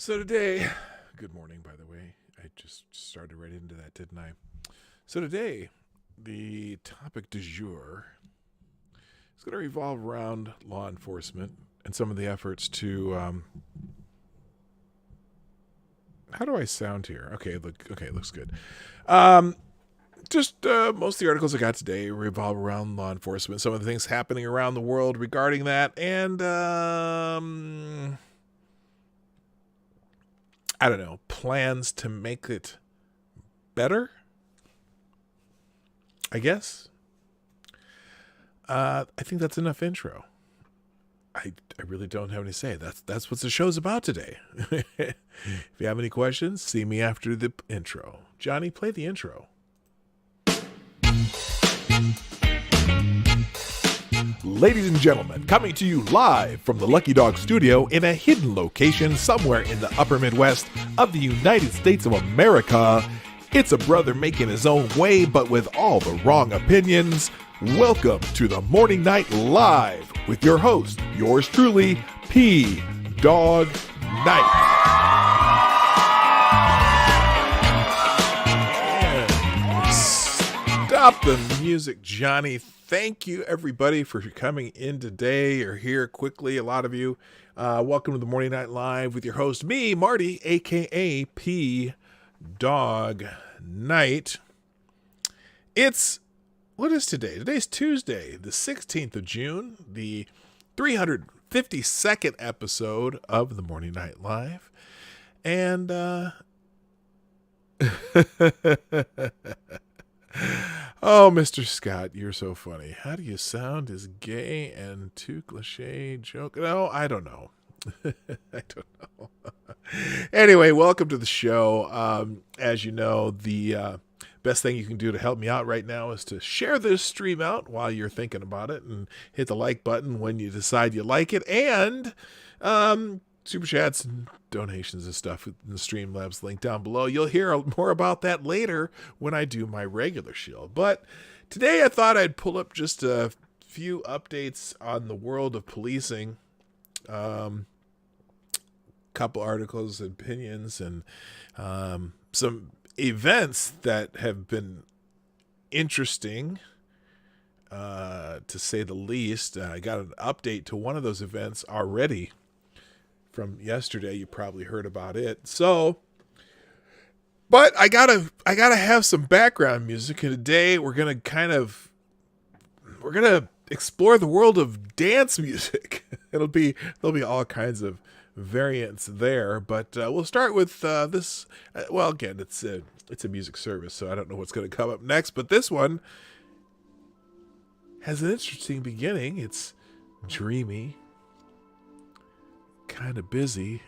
So today, good morning, by the way. I just started right into that, didn't I? So today, the topic du jour is going to revolve around law enforcement and some of the efforts to. How do I sound here? Okay, it looks good. Most of the articles I got today revolve around law enforcement. Some of the things happening around the world regarding that, and I don't know, plans to make it better, I guess. I think that's enough intro. I really don't have any say. That's what the show's about today. If you have any questions, see me after the intro. Johnny, play the intro. Ladies and gentlemen, coming to you live from the Lucky Dog studio in a hidden location somewhere in the upper Midwest of the United States of America, it's a brother making his own way but with all the wrong opinions. Welcome to the Morning Night Live with your host, yours truly, PDawg Night. Stop the music, Johnny. Thank you, everybody, for coming in today. You're here quickly, a lot of you. Welcome to the Morning Night Live with your host, me, Marty, a.k.a. PDawg Night. What is today? Today's Tuesday, the 16th of June, the 352nd episode of the Morning Night Live. And, oh, Mr. Scott, you're so funny. How do you sound as gay and too cliche joke? No, I don't know. I don't know. Anyway, welcome to the show. As you know, the best thing you can do to help me out right now is to share this stream out while you're thinking about it and hit the like button when you decide you like it. And super chats and donations and stuff in the Streamlabs link down below. You'll hear more about that later when I do my regular show. But today I thought I'd pull up just a few updates on the world of policing. Couple articles and opinions and some events that have been interesting, to say the least. I got an update to one of those events already from yesterday. You probably heard about it. So, but I gotta have some background music. And today we're gonna explore the world of dance music. There'll be all kinds of variants there, but we'll start with this. Well, again, it's a music service, so I don't know what's going to come up next, but this one has an interesting beginning. It's dreamy, kind of busy,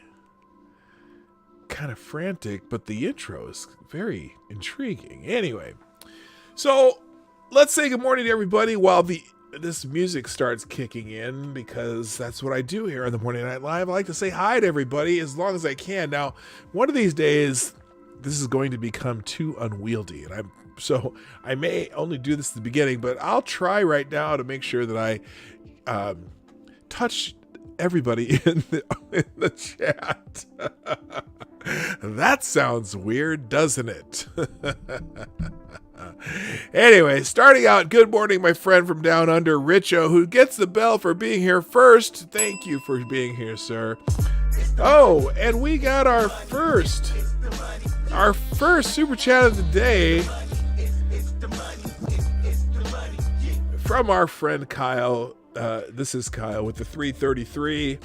kind of frantic, but the intro is very intriguing. Anyway, so let's say good morning to everybody while this music starts kicking in, because that's what I do here on the Morning Night Live. I like to say hi to everybody as long as I can. Now, one of these days, this is going to become too unwieldy, and so I may only do this at the beginning, but I'll try right now to make sure that I touch everybody in the chat. That sounds weird, doesn't it? Anyway, starting out, good morning, my friend from down under, Richo, who gets the bell for being here first. Thank you for being here, sir. Oh, and we got our first super chat of the day from our friend Kyle. This is Kyle with the 333. A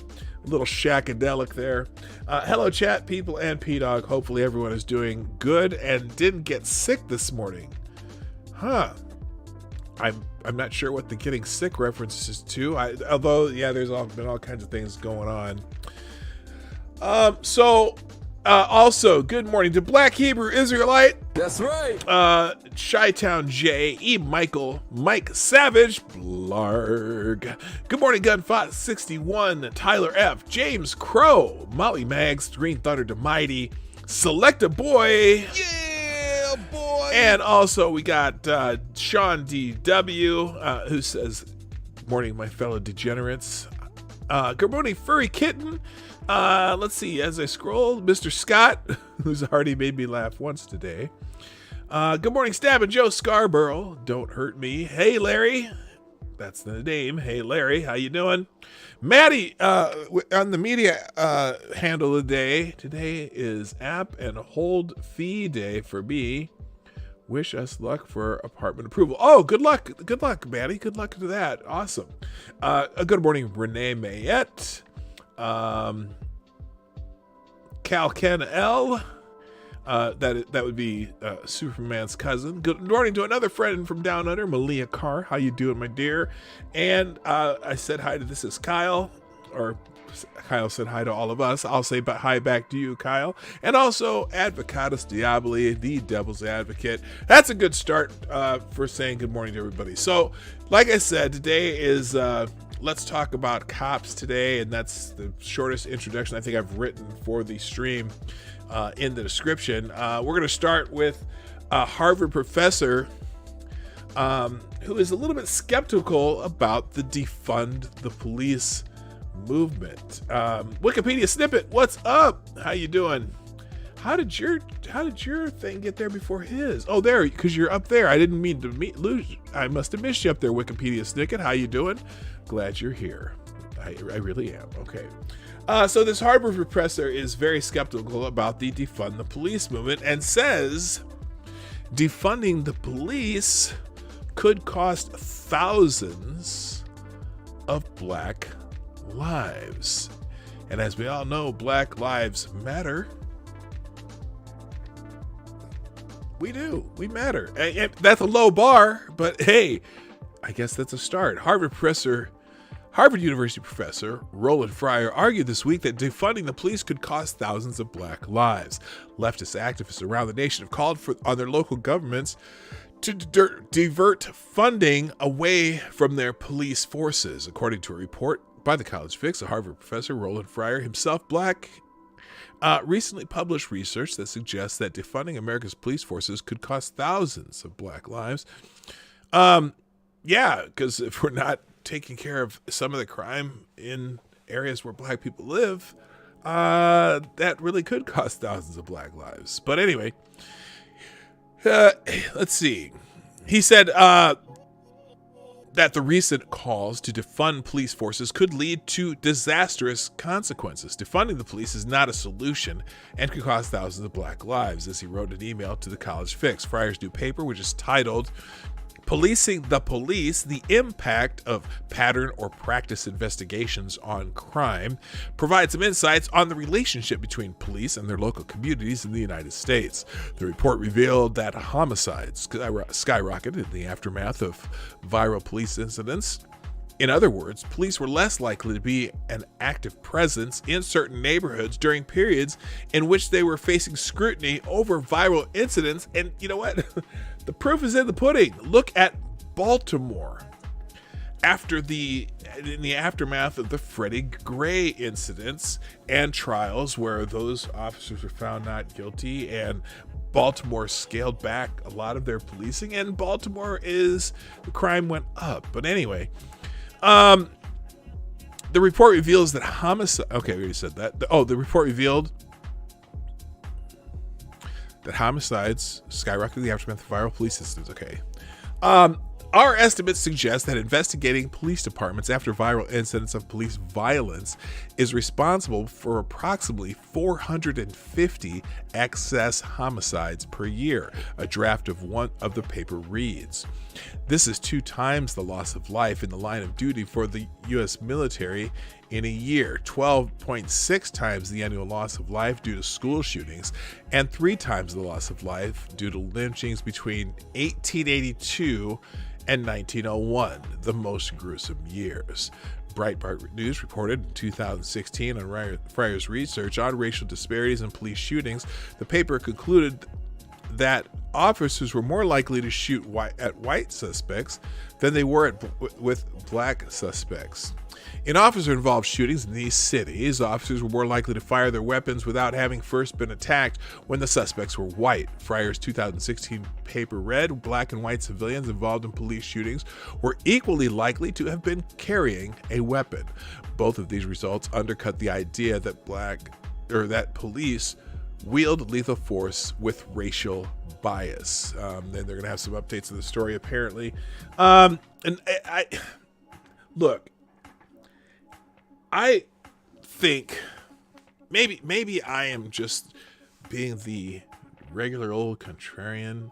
little shackadelic there. Hello, chat people and PDawg. Hopefully everyone is doing good and didn't get sick this morning. Huh. I'm not sure what the getting sick reference is to. Although, yeah, there's been all kinds of things going on. Also, good morning to Black Hebrew Israelite. That's right. Chi-Town J, E. Michael, Mike Savage, Blarg. Good morning, Gunfot 61, Tyler F, James Crow, Molly Mags, Green Thunder to Mighty, Select a Boy. Yeah, boy. And also we got Sean DW, who says, morning, my fellow degenerates. Good morning, Furry Kitten. Let's see, as I scroll, Mr. Scott, who's already made me laugh once today. Good morning, Stab and Joe Scarborough. Don't hurt me. Hey, Larry. That's the name. Hey, Larry. How you doing? Maddie, on the media handle of the day. Today is App and Hold Fee Day for me. Wish us luck for apartment approval. Oh, good luck. Good luck, Maddie. Good luck to that. Awesome. Good morning, Renee Mayette. Cal Ken L. That would be Superman's cousin. Good morning to another friend from down under, Malia Carr. How you doing, my dear? And I said hi to this is Kyle, or Kyle said hi to all of us. I'll say hi back to you, Kyle. And also Advocatus Diaboli, the Devil's Advocate. That's a good start for saying good morning to everybody. So, like I said, today is let's talk about cops today, and that's the shortest introduction I think I've written for the stream. In the description, we're going to start with a Harvard professor who is a little bit skeptical about the defund the police movement. Wikipedia snippet, what's up? How you doing? How did your thing get there before his? Oh, there, because you're up there. I didn't mean to lose. I must have missed you up there, Wikipedia snippet. How you doing? Glad you're here. I really am. Okay. So this Harvard professor is very skeptical about the defund the police movement and says defunding the police could cost thousands of black lives. And as we all know, Black Lives Matter. We do. We matter. And that's a low bar, but hey, I guess that's a start. Harvard University professor Roland Fryer argued this week that defunding the police could cost thousands of black lives. Leftist activists around the nation have called on their local governments to divert funding away from their police forces. According to a report by the College Fix, a Harvard professor, Roland Fryer, himself black, recently published research that suggests that defunding America's police forces could cost thousands of black lives. Yeah, because if we're not taking care of some of the crime in areas where black people live, that really could cost thousands of black lives. But anyway, let's see. He said that the recent calls to defund police forces could lead to disastrous consequences. Defunding the police is not a solution and could cost thousands of black lives, as he wrote in an email to the College Fix. Fryer's new paper, which is titled Policing the Police, the Impact of Pattern or Practice Investigations on Crime, provides some insights on the relationship between police and their local communities in the United States. The report revealed that homicides skyrocketed in the aftermath of viral police incidents. In other words, police were less likely to be an active presence in certain neighborhoods during periods in which they were facing scrutiny over viral incidents. And you know what? The proof is in the pudding. Look at Baltimore. In the aftermath of the Freddie Gray incidents and trials where those officers were found not guilty, and Baltimore scaled back a lot of their policing, and the crime went up. But anyway, the report reveals that homicide. Okay, we already said that. The report revealed that homicides skyrocketed in the aftermath of viral police incidents. Okay. Our estimates suggest that investigating police departments after viral incidents of police violence is responsible for approximately 450 excess homicides per year, a draft of one of the paper reads. This is 2 times the loss of life in the line of duty for the U.S. military in a year, 12.6 times the annual loss of life due to school shootings, and 3 times the loss of life due to lynchings between 1882 and 1901, the most gruesome years. Breitbart News reported in 2016 on Fryer's research on racial disparities in police shootings. The paper concluded that officers were more likely to shoot at white suspects than they were with black suspects. In officer-involved shootings in these cities, officers were more likely to fire their weapons without having first been attacked when the suspects were white. Fryer's 2016 paper read, black and white civilians involved in police shootings were equally likely to have been carrying a weapon. Both of these results undercut the idea that that police wield lethal force with racial bias. Then they're going to have some updates to the story, apparently. And I look, I think maybe I am just being the regular old contrarian,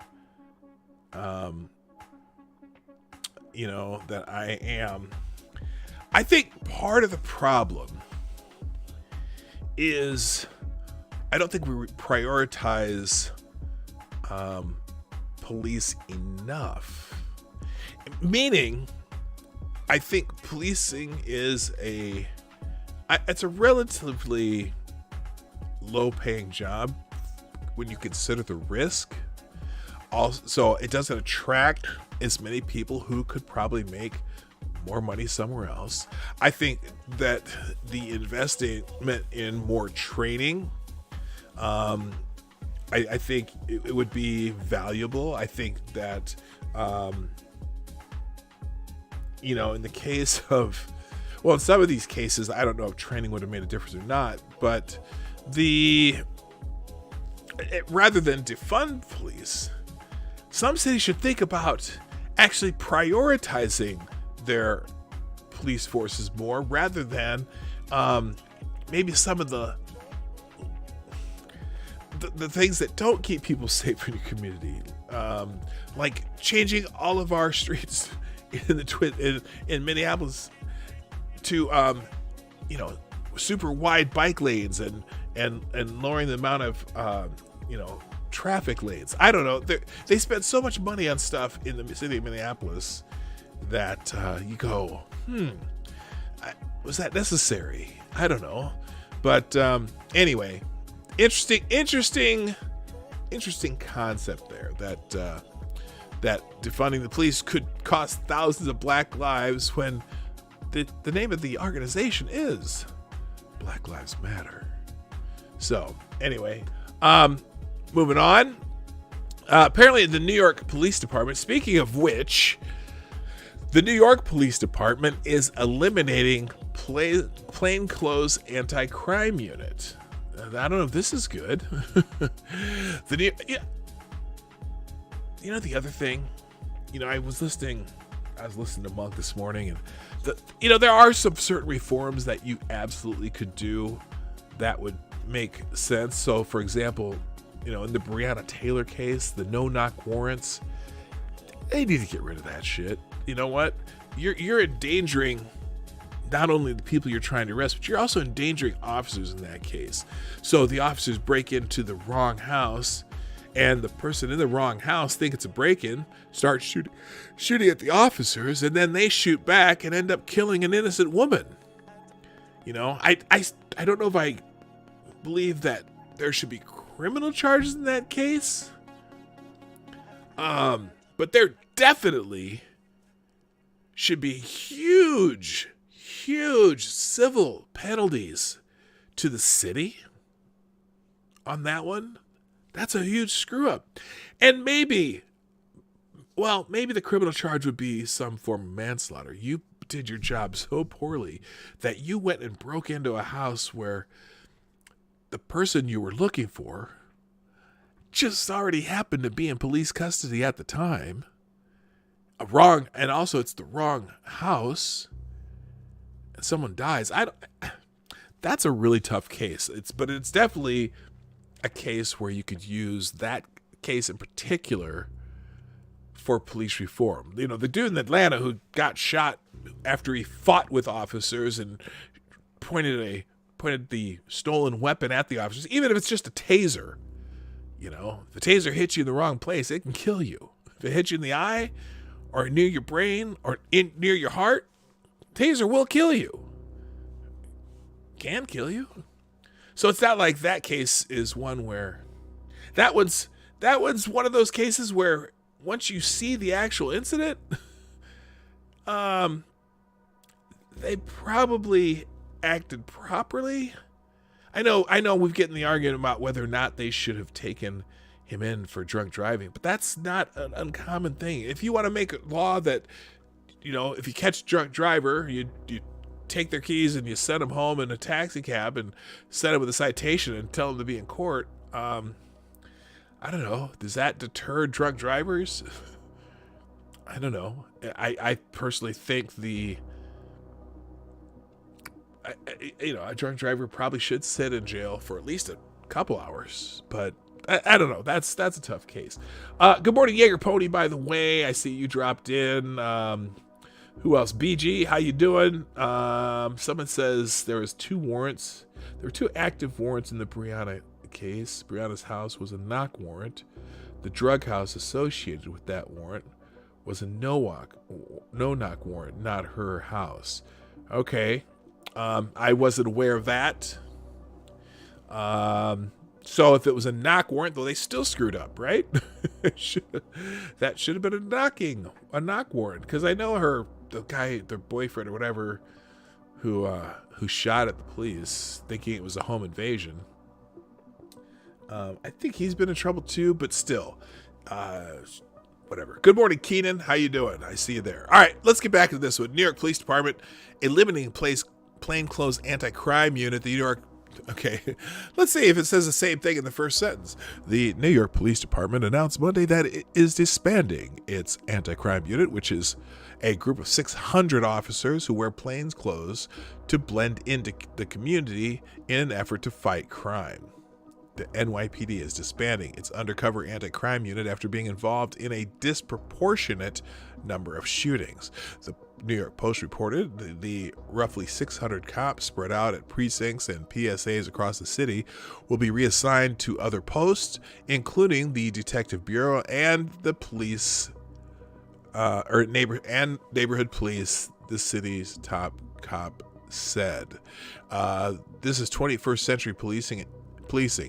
that I am. I think part of the problem is I don't think we prioritize police enough. Meaning, I think policing is it's a relatively low-paying job when you consider the risk. Also, it doesn't attract as many people who could probably make more money somewhere else. I think that the investment in more training, I think it would be valuable. I think that, in the case of, in some of these cases, I don't know if training would have made a difference or not, but rather than defund police, some cities should think about actually prioritizing their police forces more, rather than maybe some of the things that don't keep people safe in your community, like changing all of our streets in Minneapolis to super wide bike lanes and lowering the amount of traffic lanes. I don't know. They spend so much money on stuff in the city of Minneapolis that you go, was that necessary? I don't know. But anyway, interesting concept there, that defunding the police could cost thousands of black lives when the name of the organization is Black Lives Matter. So anyway, moving on. Apparently the New York Police Department, speaking of which, the New York Police Department is eliminating plainclothes anti-crime unit. I don't know if this is good. The other thing, I was listening to Monk this morning, and there are some certain reforms that you absolutely could do that would make sense. So, for example, in the Breonna Taylor case, the no-knock warrants, they need to get rid of that shit. You know what? You're endangering not only the people you're trying to arrest, but you're also endangering officers in that case. So the officers break into the wrong house, and the person in the wrong house think it's a break-in, starts shooting at the officers, and then they shoot back and end up killing an innocent woman. I don't know if I believe that there should be criminal charges in that case. But there definitely should be huge civil penalties to the city on that one. That's a huge screw up. And maybe the criminal charge would be some form of manslaughter. You did your job so poorly that you went and broke into a house where the person you were looking for just already happened to be in police custody at the time. And also it's the wrong house, and someone dies. That's a really tough case. But it's definitely a case where you could use that case in particular for police reform. The dude in Atlanta who got shot after he fought with officers and pointed the stolen weapon at the officers, even if it's just a taser. If the taser hits you in the wrong place, it can kill you. If it hits you in the eye or near your brain or near your heart, taser will kill you. Can kill you. So it's not like that case is one where that one's one of those cases where once you see the actual incident, they probably acted properly. I know we've getting the argument about whether or not they should have taken him in for drunk driving, but that's not an uncommon thing. If you want to make a law that, if you catch a drunk driver, you take their keys and you send them home in a taxi cab and send them with a citation and tell them to be in court. I don't know. Does that deter drunk drivers? I don't know. I personally think a drunk driver probably should sit in jail for at least a couple hours, but I don't know. That's a tough case. Good morning, Jaeger Pony, by the way. I see you dropped in. Who else? BG, how you doing? Someone says there was 2 warrants. There were 2 active warrants in the Brianna case. Brianna's house was a knock warrant. The drug house associated with that warrant was a no-knock warrant, not her house. Okay. I wasn't aware of that. So if it was a knock warrant, though, they still screwed up, right? That should have been a knock warrant. Because I know the guy, their boyfriend or whatever, who shot at the police thinking it was a home invasion. I think he's been in trouble too, but still, whatever. Good morning, Keenan. How you doing? I see you there. All right, let's get back to this one. New York Police Department eliminating plainclothes anti-crime unit. The New York. Okay, let's see if it says the same thing in the first sentence. The New York Police Department announced Monday that it is disbanding its anti-crime unit, which is a group of 600 officers who wear plainclothes to blend into the community in an effort to fight crime. The NYPD is disbanding its undercover anti-crime unit after being involved in a disproportionate number of shootings. The New York Post reported the roughly 600 cops spread out at precincts and PSAs across the city will be reassigned to other posts, including the Detective Bureau and the police, neighborhood police, the city's top cop said. This is 21st century policing,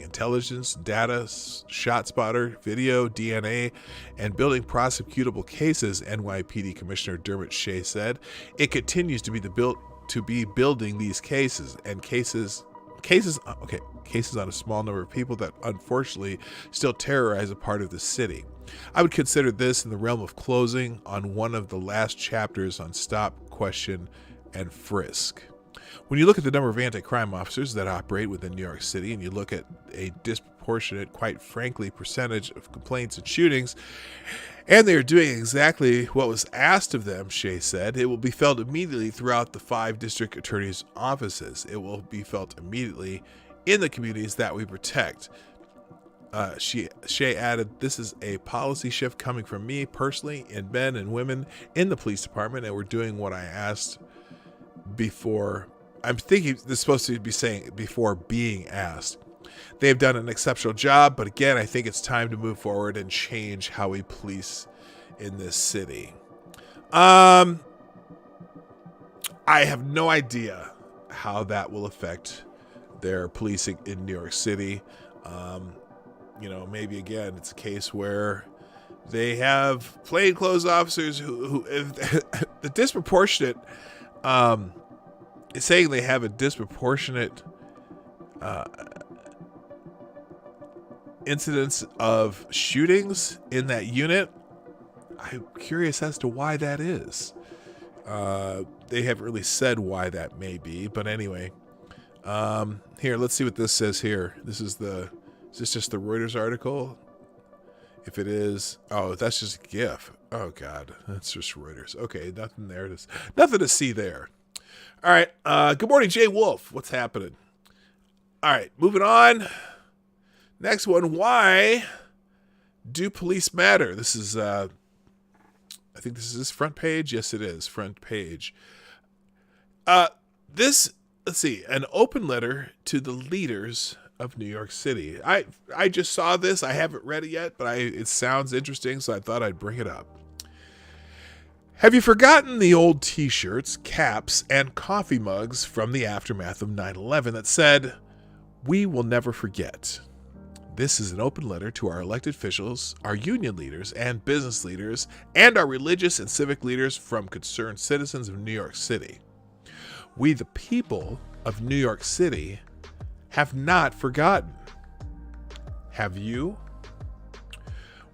intelligence, data, shot spotter, video, DNA, and building prosecutable cases, NYPD Commissioner Dermot Shea said. It continues to be building these cases on a small number of people that unfortunately still terrorize a part of the city. I would consider this in the realm of closing on one of the last chapters on Stop, Question, and Frisk. When you look at the number of anti-crime officers that operate within New York City, and you look at a disproportionate, quite frankly, percentage of complaints and shootings, and they are doing exactly what was asked of them, Shea said, it will be felt immediately throughout the 5 district attorneys' offices. It will be felt immediately in the communities that we protect. Shea added, this is a policy shift coming from me personally and men and women in the police department, and we're doing what I asked before. I'm thinking this is supposed to be saying before being asked. They've done an exceptional job, but again, I think it's time to move forward and change how we police in this city. I have no idea how that will affect their policing in New York City. Maybe again, it's a case where they have plainclothes officers who if the disproportionate, it's saying they have a disproportionate incidence of shootings in that unit. I'm curious as to why that is. They haven't really said why that may be, but anyway. Here, let's see what this says here. Is this just the Reuters article? If it is, that's just a GIF. Oh God, that's just Reuters. Okay, nothing there. Nothing to see there. All right. Good morning, Jay Wolf. What's happening? All right, moving on. Next one. Why do police matter? This is, I think this is front page. Yes, it is front page. Let's see, an open letter to the leaders of New York City. I just saw this. I haven't read it yet, but it sounds interesting, so I thought I'd bring it up. Have you forgotten the old t-shirts, caps, and coffee mugs from the aftermath of 9/11 that said, "We will never forget"? This is an open letter to our elected officials, our union leaders and business leaders, and our religious and civic leaders from concerned citizens of New York City. We, the people of New York City, have not forgotten. Have you?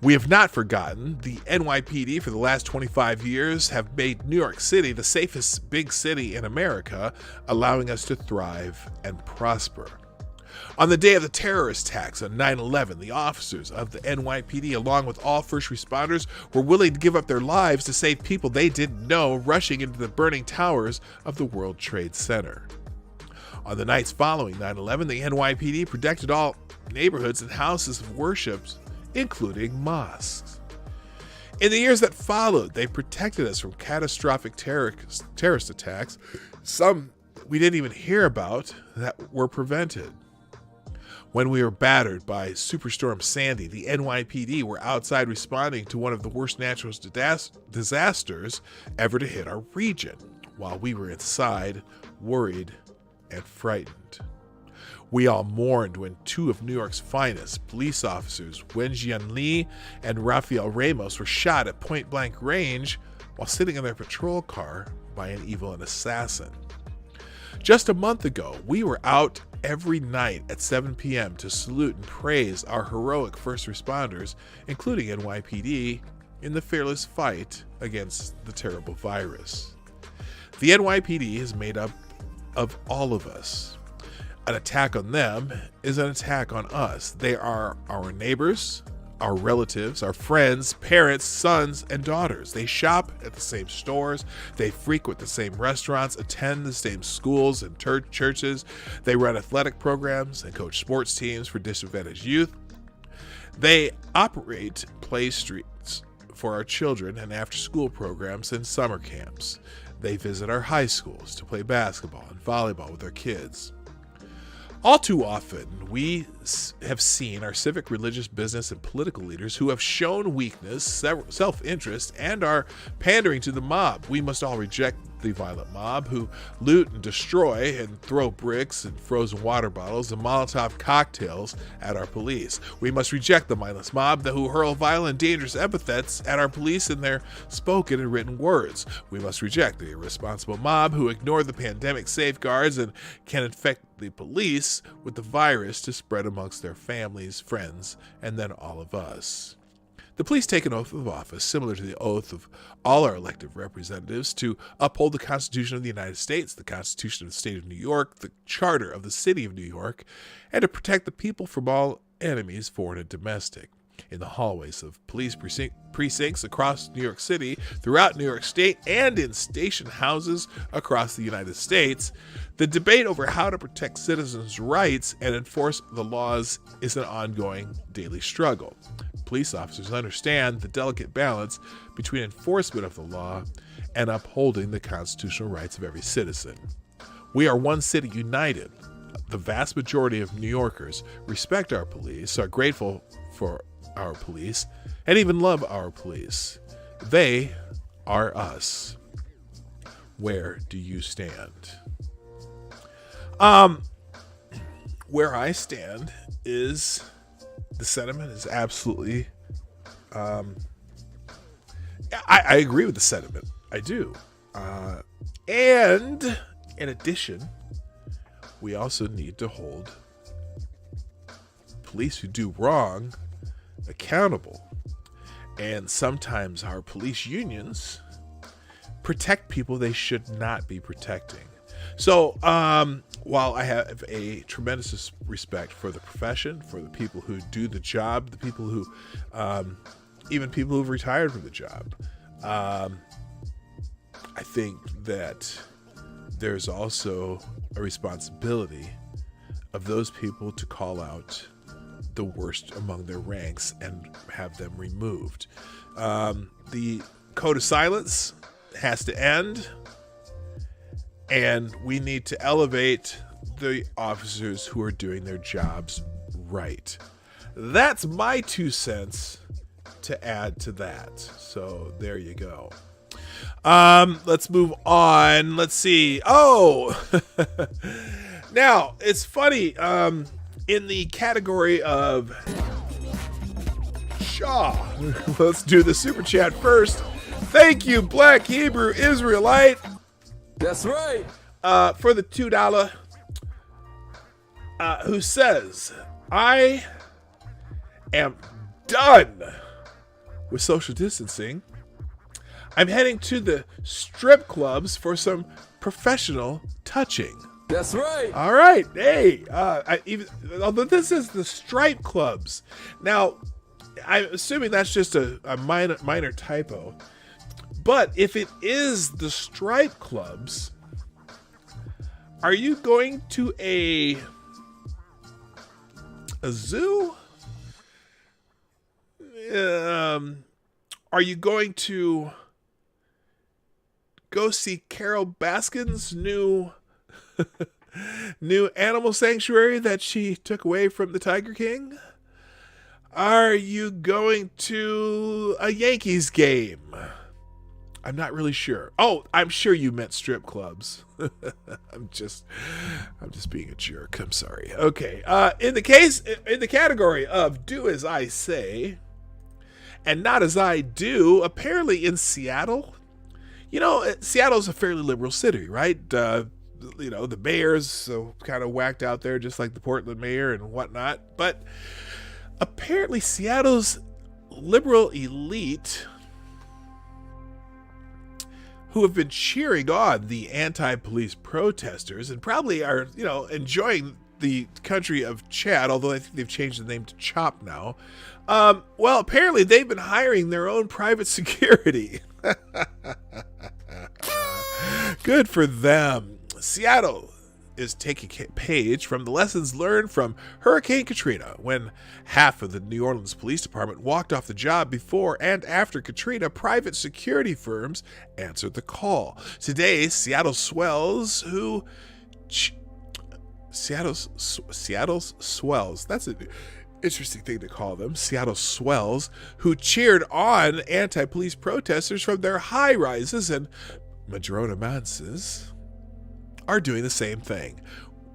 We have not forgotten. The NYPD for the last 25 years have made New York City the safest big city in America, allowing us to thrive and prosper. On the day of the terrorist attacks on 9/11, the officers of the NYPD, along with all first responders, were willing to give up their lives to save people they didn't know, rushing into the burning towers of the World Trade Center. On the nights following 9/11, the NYPD protected all neighborhoods and houses of worship, including mosques. In the years that followed, they protected us from catastrophic terrorist attacks, some we didn't even hear about, that were prevented. When we were battered by Superstorm Sandy, the NYPD were outside responding to one of the worst natural disasters ever to hit our region, while we were inside, worried and frightened. We all mourned when two of New York's finest police officers, Wenjian Lee and Rafael Ramos, were shot at point-blank range while sitting in their patrol car by an evil assassin. Just a month ago, we were out every night at 7 p.m. to salute and praise our heroic first responders, including NYPD, in the fearless fight against the terrible virus. The NYPD is made up of all of us. An attack on them is an attack on us. They are our neighbors, our relatives, our friends, parents, sons, and daughters. They shop at the same stores. They frequent the same restaurants, attend the same schools and churches. They run athletic programs and coach sports teams for disadvantaged youth. They operate play streets for our children and after-school programs and summer camps. They visit our high schools to play basketball and volleyball with their kids. All too often, we have seen our civic, religious, business, and political leaders who have shown weakness, self-interest, and are pandering to the mob. We must all reject the violent mob who loot and destroy and throw bricks and frozen water bottles and Molotov cocktails at our police. We must reject the mindless mob who hurl violent and dangerous epithets at our police in their spoken and written words. We must reject the irresponsible mob who ignore the pandemic safeguards and can infect the police with the virus to spread amongst their families, friends, and then all of us. The police take an oath of office, similar to the oath of all our elected representatives, to uphold the Constitution of the United States, the Constitution of the State of New York, the Charter of the City of New York, and to protect the people from all enemies, foreign and domestic. In the hallways of police precincts across New York City, throughout New York State, and in station houses across the United States, the debate over how to protect citizens' rights and enforce the laws is an ongoing daily struggle. Police officers understand the delicate balance between enforcement of the law and upholding the constitutional rights of every citizen. We are one city united. The vast majority of New Yorkers respect our police, are grateful for our police, and even love our police. They are us. Where do you stand? Where I stand is the sentiment is absolutely I agree with the sentiment. I do. And in addition, we also need to hold police who do wrong accountable. And sometimes our police unions protect people they should not be protecting. So while I have a tremendous respect for the profession, for the people who do the job, the people who, even people who've retired from the job, I think that there's also a responsibility of those people to call out the worst among their ranks and have them removed. The code of silence has to end, and we need to elevate the officers who are doing their jobs right. That's my 2 cents to add to that. So there you go. Let's move on. Let's see. Oh, now it's funny. In the category of Shaw, let's do the super chat first. Thank you, Black Hebrew Israelite. That's right. for the $2, who says, I am done with social distancing. I'm heading to the strip clubs for some professional touching. That's right. All right. Hey, although this is the stripe clubs. Now, I'm assuming that's just a minor typo. But if it is the stripe clubs, are you going to a zoo? Are you going to go see Carol Baskin's new animal sanctuary that she took away from the Tiger King? Are you going to a Yankees game? I'm not really sure. Oh, I'm sure you meant strip clubs. I'm just being a jerk. I'm sorry. Okay. In the category of do as I say and not as I do, apparently in Seattle, Seattle's a fairly liberal city, right? The mayor's so kind of whacked out there, just like the Portland mayor and whatnot. But apparently Seattle's liberal elite, who have been cheering on the anti-police protesters and probably are, enjoying the country of Chad, although I think they've changed the name to Chop now. Well, apparently they've been hiring their own private security. Good for them. Seattle is taking a page from the lessons learned from Hurricane Katrina, when half of the New Orleans Police Department walked off the job before and after Katrina. Private security firms answered the call. Today, Seattle's swells, Seattle's swells, that's an interesting thing to call them, Seattle swells, who cheered on anti-police protesters from their high-rises and Madrona Manses, are doing the same thing.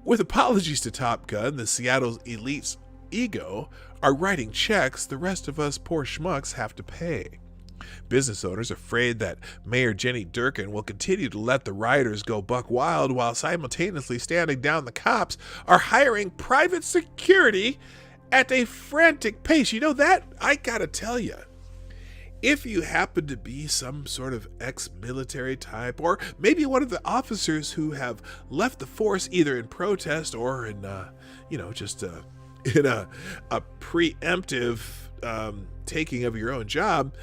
With apologies to Top Gun, the Seattle's elite's ego are writing checks the rest of us poor schmucks have to pay. Business owners, afraid that Mayor Jenny Durkin will continue to let the rioters go buck wild while simultaneously standing down the cops, are hiring private security at a frantic pace. You know that? I gotta tell you, if you happen to be some sort of ex-military type, or maybe one of the officers who have left the force either in protest or in, just in a preemptive taking of your own job,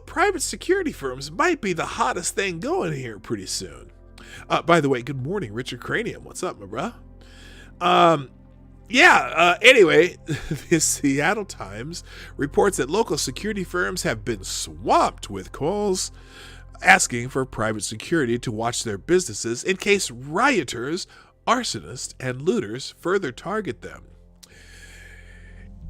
private security firms might be the hottest thing going here pretty soon. By the way, good morning, Richard Cranium. What's up, my bro? Anyway, the Seattle Times reports that local security firms have been swamped with calls asking for private security to watch their businesses in case rioters, arsonists, and looters further target them.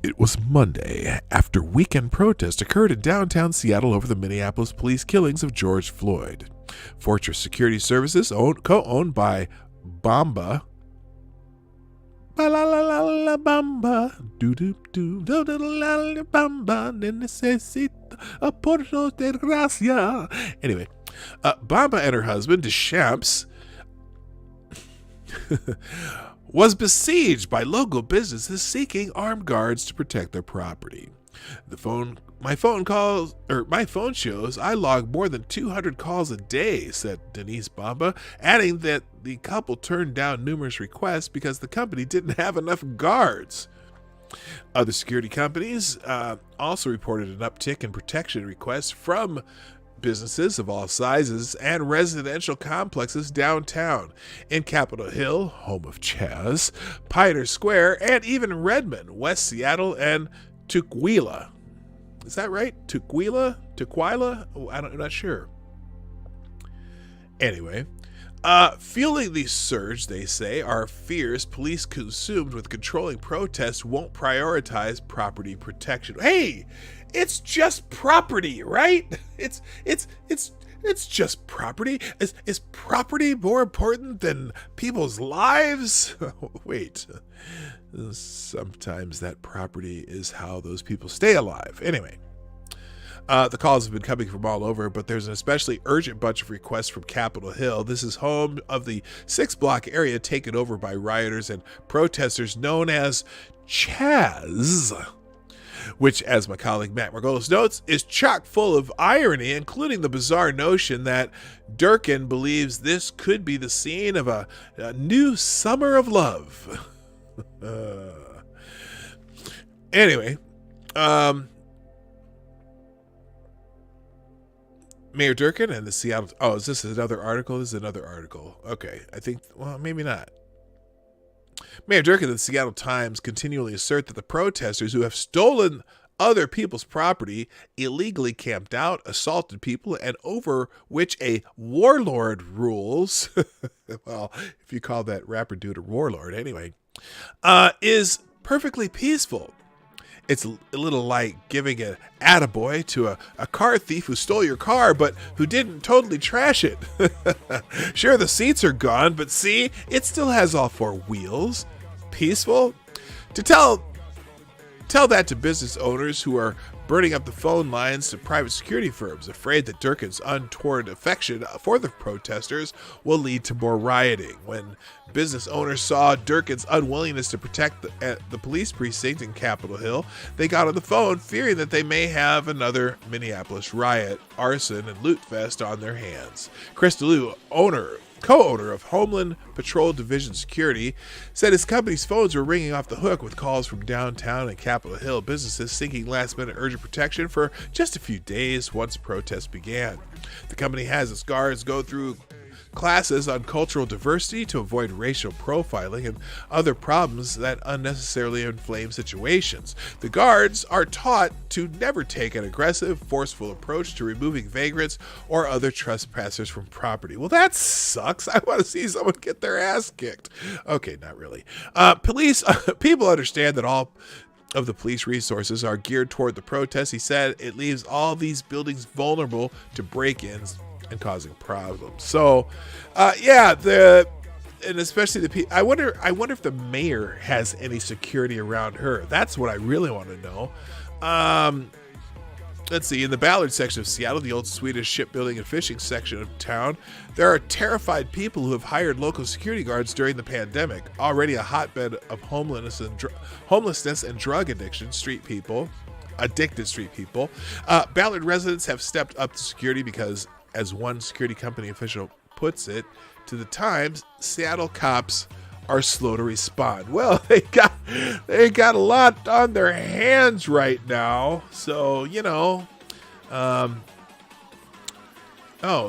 It was Monday after weekend protests occurred in downtown Seattle over the Minneapolis police killings of George Floyd. Fortress Security Services, co-owned by Bamba, Bamba, do do do do do Bamba, necesito a porto de gracia. Anyway, Bamba and her husband Deschamps was besieged by local businesses seeking armed guards to protect their property. My phone shows I log more than 200 calls a day, said Denise Bamba, adding that the couple turned down numerous requests because the company didn't have enough guards. Other security companies also reported an uptick in protection requests from businesses of all sizes and residential complexes downtown, in Capitol Hill, home of Chaz, Pioneer Square, and even Redmond, West Seattle, and Tukwila. Is that right? Tukwila? Oh, I'm not sure. Anyway, fueling the surge, they say, are fears police consumed with controlling protests won't prioritize property protection. Hey, it's just property, right? It's just property. Is property more important than people's lives? Wait. Sometimes that property is how those people stay alive. Anyway, The calls have been coming from all over, but there's an especially urgent bunch of requests from Capitol Hill. This is home of the 6-block area taken over by rioters and protesters known as Chaz, which, as my colleague Matt Margolis notes, is chock full of irony, including the bizarre notion that Durkin believes this could be the scene of a new summer of love. Anyway, Mayor Durkin and the Seattle... Oh, is this another article? This is another article. Okay, I think... Well, maybe not. Mayor Durkin and the Seattle Times continually assert that the protesters who have stolen other people's property, illegally camped out, assaulted people, and over which a warlord rules... well, if you call that rapper dude a warlord anyway... is perfectly peaceful. It's a little like giving an attaboy to a car thief who stole your car, but who didn't totally trash it. Sure, the seats are gone, but see, it still has all 4 wheels. Peaceful? To tell that to business owners who are burning up the phone lines to private security firms, afraid that Durkin's untoward affection for the protesters will lead to more rioting. When business owners saw Durkin's unwillingness to protect the police precinct in Capitol Hill, they got on the phone fearing that they may have another Minneapolis riot, arson, and loot fest on their hands. Chris DeLue, co-owner of Homeland Patrol Division Security, said his company's phones were ringing off the hook with calls from downtown and Capitol Hill businesses seeking last-minute urgent protection for just a few days once protests began. The company has its guards go through classes on cultural diversity to avoid racial profiling and other problems that unnecessarily inflame situations. The guards are taught to never take an aggressive, forceful approach to removing vagrants or other trespassers from property. Well, that sucks. I want to see someone get their ass kicked. Okay, not really. People understand that all of the police resources are geared toward the protest. He said it leaves all these buildings vulnerable to break-ins and causing problems. So, and especially the people. I wonder if the mayor has any security around her. That's what I really want to know. Let's see. In the Ballard section of Seattle, the old Swedish shipbuilding and fishing section of town, there are terrified people who have hired local security guards during the pandemic. Already a hotbed of homelessness and drug addiction. Addicted street people. Ballard residents have stepped up to security because, as one security company official puts it to the Times, Seattle cops are slow to respond. Well, they got a lot on their hands right now, so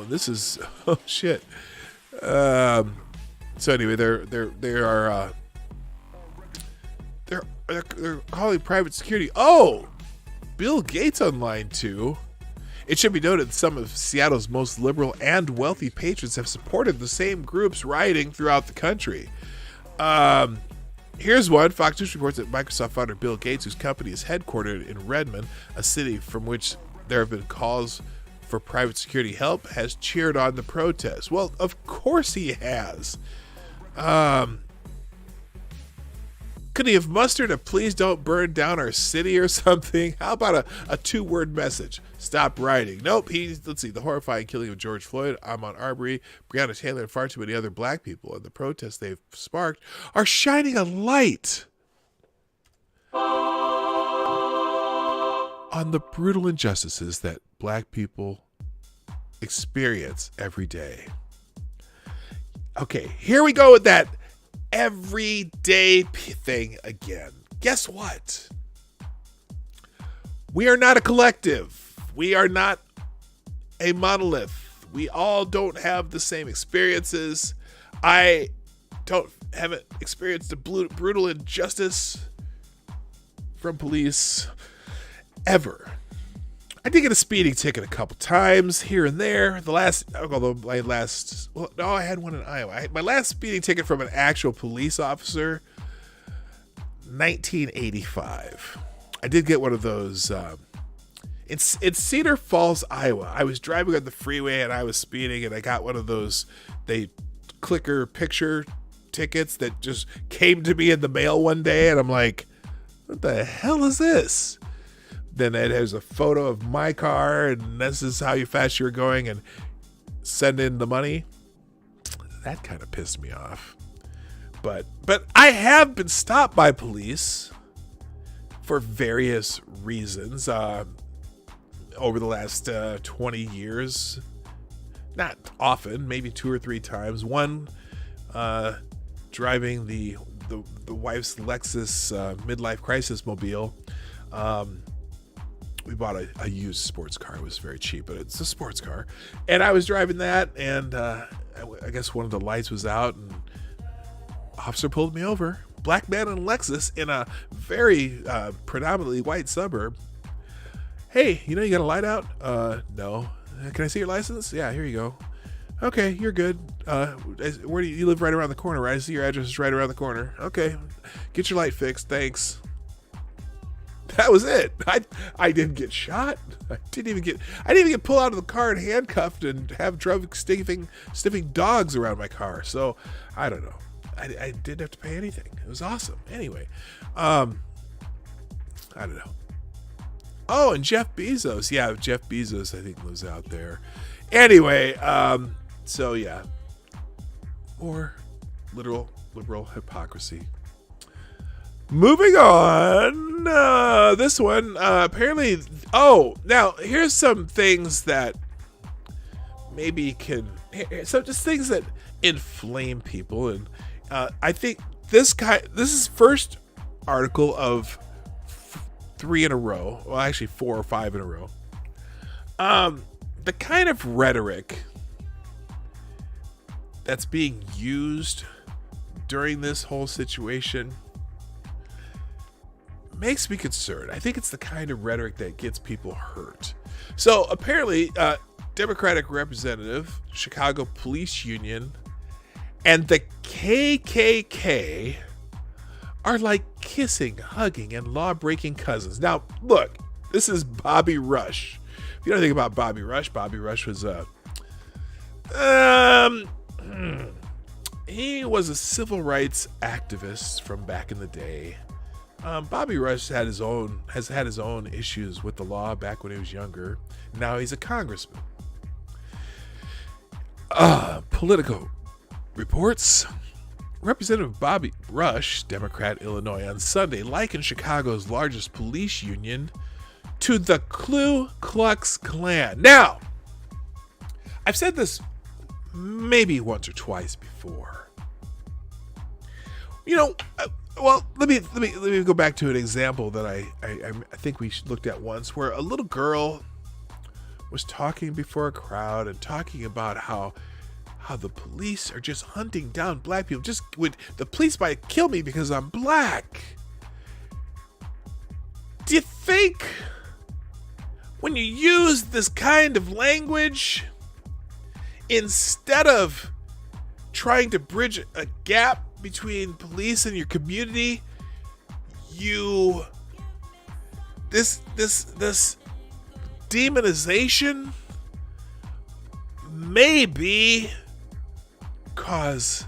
this is shit. So anyway, they're calling private security. Oh, Bill Gates online too. It should be noted that some of Seattle's most liberal and wealthy patrons have supported the same groups rioting throughout the country. Here's one. Fox News reports that Microsoft founder Bill Gates, whose company is headquartered in Redmond, a city from which there have been calls for private security help, has cheered on the protests. Well, of course he has. Could he have mustered a please don't burn down our city or something? How about a 2-word message? Stop rioting. Nope. Let's see. The horrifying killing of George Floyd, Ahmaud Arbery, Breonna Taylor, and far too many other black people, and the protests they've sparked are shining a light on the brutal injustices that black people experience every day. Okay, here we go with that everyday thing again. Guess what? We are not a collective. We are not a monolith. We all don't have the same experiences. I haven't experienced a brutal injustice from police ever. I did get a speeding ticket a couple times here and there. I had one in Iowa. My last speeding ticket from an actual police officer, 1985. I did get one of those. It's Cedar Falls, Iowa. I was driving on the freeway and I was speeding, and I got one of those clicker picture tickets that just came to me in the mail one day, and I'm like, what the hell is this? Then it has a photo of my car, and this is how fast you're going, and send in the money. That kind of pissed me off. But I have been stopped by police for various reasons over the last 20 years. Not often, maybe 2 or 3 times. One, driving the wife's Lexus midlife crisis mobile. We bought a used sports car. It was very cheap, but it's a sports car. And I was driving that, and I guess one of the lights was out, and officer pulled me over. Black man in a Lexus in a very predominantly white suburb. Hey, you got a light out? No. Can I see your license? Yeah, here you go. Okay, you're good. Where do you live? Right around the corner, right? I see your address is right around the corner. Okay, get your light fixed. Thanks. That was it. I didn't get shot. I didn't even get pulled out of the car and handcuffed and have drug sniffing dogs around my car. So I don't know. I didn't have to pay anything. It was awesome. Anyway, I don't know. Oh, and Jeff Bezos. Yeah, Jeff Bezos, I think, lives out there. Anyway, so yeah. More liberal hypocrisy. Moving on. This one, apparently... Oh, now, here's some things that maybe can... So just things that inflame people. And I think this is first article of 3 in a row. Well, actually 4 or 5 in a row. The kind of rhetoric that's being used during this whole situation makes me concerned. I think it's the kind of rhetoric that gets people hurt. So apparently, Democratic representative, Chicago Police Union, and the KKK are like kissing, hugging, and law-breaking cousins. Now, look, this is Bobby Rush. If you don't think about Bobby Rush was he was a civil rights activist from back in the day. Bobby Rush has had his own issues with the law back when he was younger. Now he's a congressman. Politico reports Representative Bobby Rush, Democrat, Illinois, on Sunday likened Chicago's largest police union to the Ku Klux Klan. Now, I've said this maybe once or twice before. Well, let me go back to an example that I think we looked at once, where a little girl was talking before a crowd and talking about how the police are just hunting down black people. The police might kill me because I'm black. Do you think when you use this kind of language, instead of trying to bridge a gap between police and your community, this demonization maybe cause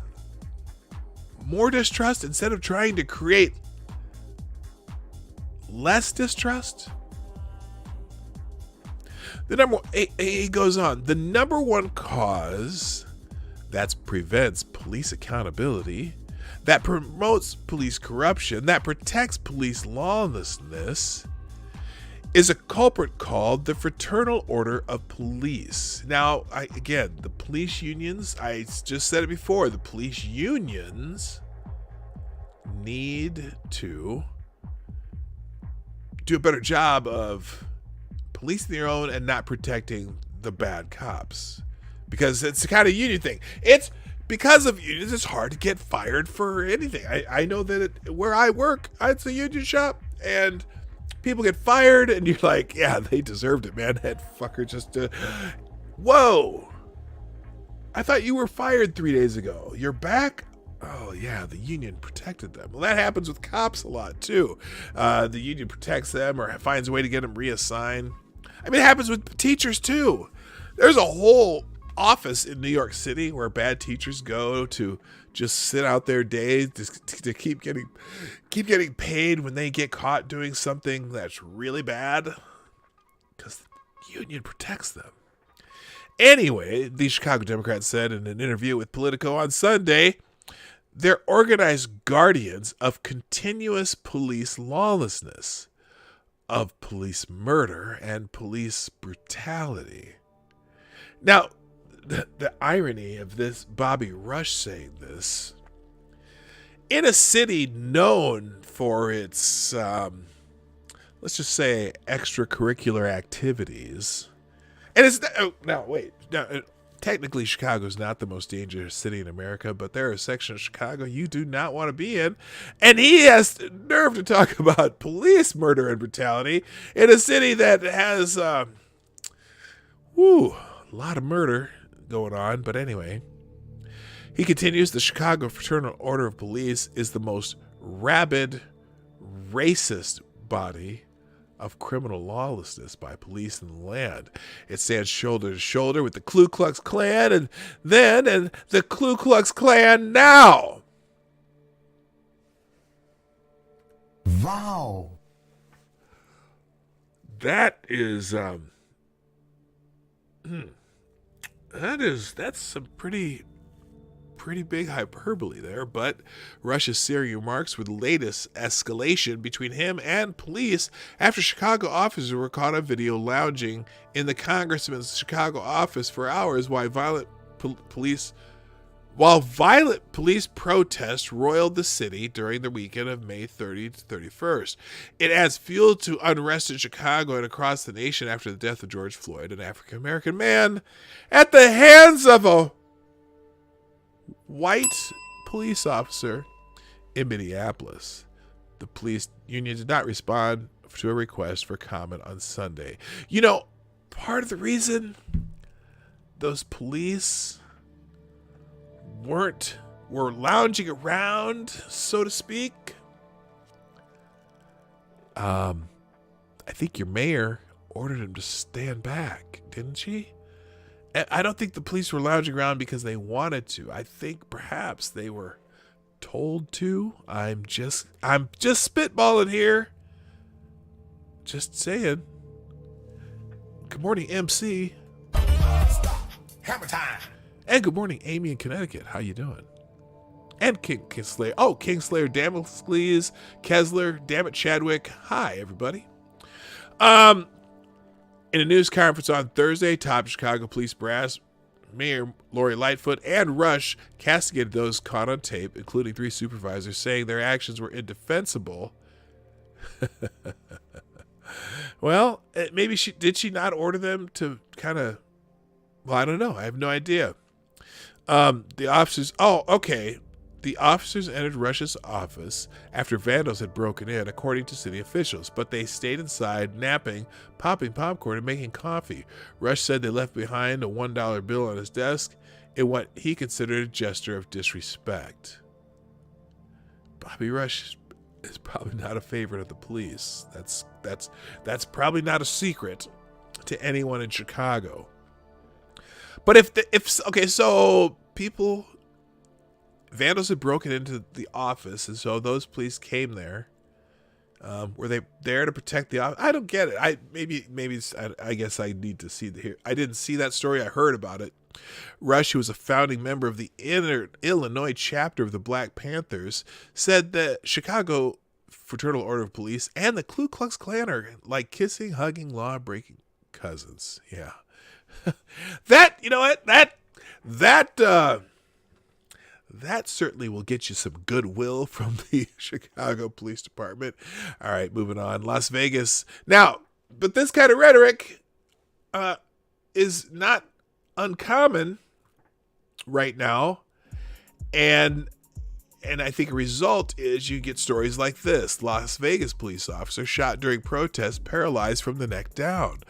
more distrust instead of trying to create less distrust? He goes on, the number one cause that prevents police accountability, that promotes police corruption, that protects police lawlessness, is a culprit called the Fraternal Order of Police. Now, the police unions, I just said it before, the police unions need to do a better job of policing their own and not protecting the bad cops. Because it's the kind of union thing. It's because of unions, it's hard to get fired for anything. I know that where I work, it's a union shop, and people get fired, and you're like, yeah, they deserved it, man. That fucker just... Whoa! I thought you were fired 3 days ago. You're back? Oh, yeah, the union protected them. Well, that happens with cops a lot, too. The union protects them or finds a way to get them reassigned. I mean, it happens with teachers, too. There's a whole office in New York City where bad teachers go to just sit out their days to keep getting paid when they get caught doing something that's really bad, because the union protects them. Anyway, the Chicago Democrats said in an interview with Politico on Sunday, they're organized guardians of continuous police lawlessness, of police murder and police brutality. Now, the irony of this, Bobby Rush saying this, in a city known for its, let's just say, extracurricular activities. And it's technically Chicago's not the most dangerous city in America, but there are sections of Chicago you do not want to be in. And he has the nerve to talk about police murder and brutality in a city that has a lot of murder going on. But anyway, he continues, the Chicago Fraternal Order of Police is the most rabid, racist body of criminal lawlessness by police in the land. It stands shoulder to shoulder with the Ku Klux Klan and the Ku Klux Klan now. Wow. That's some pretty big hyperbole there, but Rush's searing remarks were the latest escalation between him and police after Chicago officers were caught on video lounging in the congressman's Chicago office for hours while violent police protests roiled the city during the weekend of May 30 to 31st. It adds fuel to unrest in Chicago and across the nation after the death of George Floyd, an African-American man, at the hands of a white police officer in Minneapolis. The police union did not respond to a request for comment on Sunday. You know, part of the reason those police were lounging around, so to speak, I think your mayor ordered him to stand back, didn't she? I don't think the police were lounging around because they wanted to. I think perhaps they were told to. I'm just spitballing here. Just saying. Good morning, MC. Hammer time. And good morning, Amy in Connecticut. How you doing? And Kingslayer. Oh, Kingslayer, Damocles, Kessler, Dammit Chadwick. Hi, everybody. In a news conference on Thursday, top Chicago police brass, Mayor Lori Lightfoot and Rush castigated those caught on tape, including 3 supervisors, saying their actions were indefensible. Well, maybe did she not order them to kind of, well, I don't know. I have no idea. The officers, the officers entered Rush's office after vandals had broken in, according to city officials, but they stayed inside, napping, popping popcorn, and making coffee. Rush said they left behind a $1 bill on his desk in what he considered a gesture of disrespect. Bobby Rush is probably not a favorite of the police. That's probably not a secret to anyone in Chicago. But so vandals had broken into the office, and so those police came there. Were they there to protect the office? I don't get it. I guess I need to see I didn't see that story. I heard about it. Rush, who was a founding member of the Illinois chapter of the Black Panthers, said that Chicago Fraternal Order of Police and the Ku Klux Klan are like kissing, hugging, law-breaking cousins. Yeah. That, you know what? That certainly will get you some goodwill from the Chicago Police Department. All right, moving on. Las Vegas. Now, but this kind of rhetoric is not uncommon right now. And I think a result is you get stories like this. Las Vegas police officer shot during protest, paralyzed from the neck down.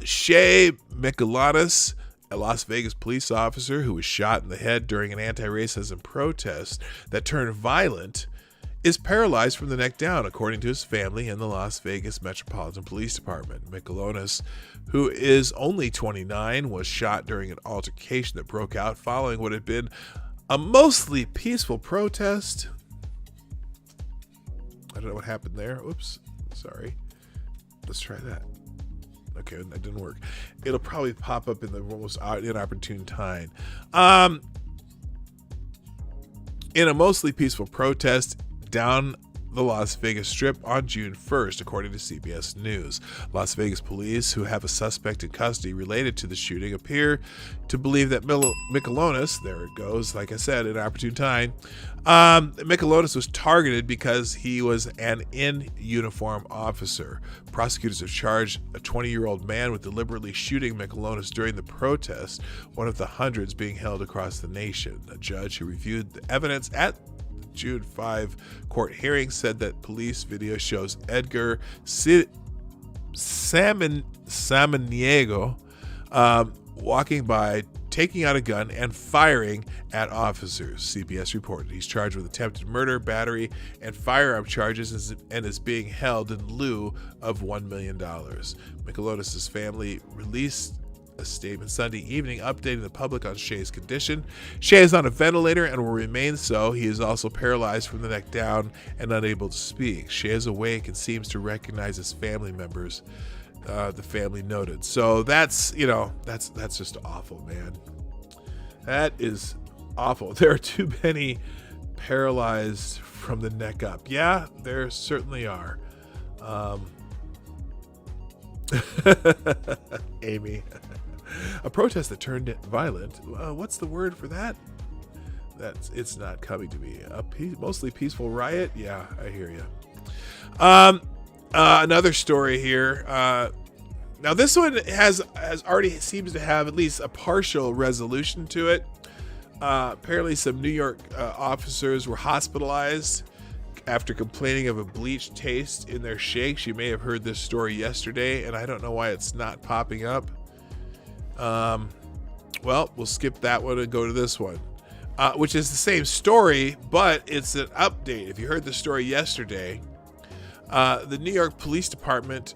Shea Michelanis, a Las Vegas police officer who was shot in the head during an anti-racism protest that turned violent, is paralyzed from the neck down, according to his family and the Las Vegas Metropolitan Police Department. Michelanis, who is only 29, was shot during an altercation that broke out following what had been A mostly peaceful protest. I don't know what happened there. Oops. Sorry. Let's try that. Okay, that didn't work. It'll probably pop up in the most inopportune time. In a mostly peaceful protest down the Las Vegas Strip on June 1st, according to CBS News. Las Vegas police, who have a suspect in custody related to the shooting, appear to believe that Michelonis, there it goes, like I said, in opportune time, Michelonis was targeted because he was an in-uniform officer. Prosecutors have charged a 20-year-old man with deliberately shooting Michelonis during the protest, one of the hundreds being held across the nation. A judge who reviewed the evidence at June 5 court hearing said that police video shows Edgar Samaniego walking by, taking out a gun and firing at officers. CBS reported he's charged with attempted murder, battery, and firearm charges and is being held in lieu of $1 million. Michelonis' family released a statement Sunday evening updating the public on Shea's condition. Shea is on a ventilator and will remain so. He is also paralyzed from the neck down and unable to speak. Shea is awake and seems to recognize his family members, the family noted. So that's just awful, man. That is awful. There are too many paralyzed from the neck up. Yeah, there certainly are. Amy. A protest that turned violent. What's the word for that? It's not coming to me. Mostly peaceful riot. Yeah, I hear you. Another story here. Now this one has already seems to have at least a partial resolution to it. Apparently, some New York officers were hospitalized after complaining of a bleach taste in their shakes. You may have heard this story yesterday, and I don't know why it's not popping up. Well, we'll skip that one and go to this one, which is the same story, but it's an update. If you heard the story yesterday, the New York Police Department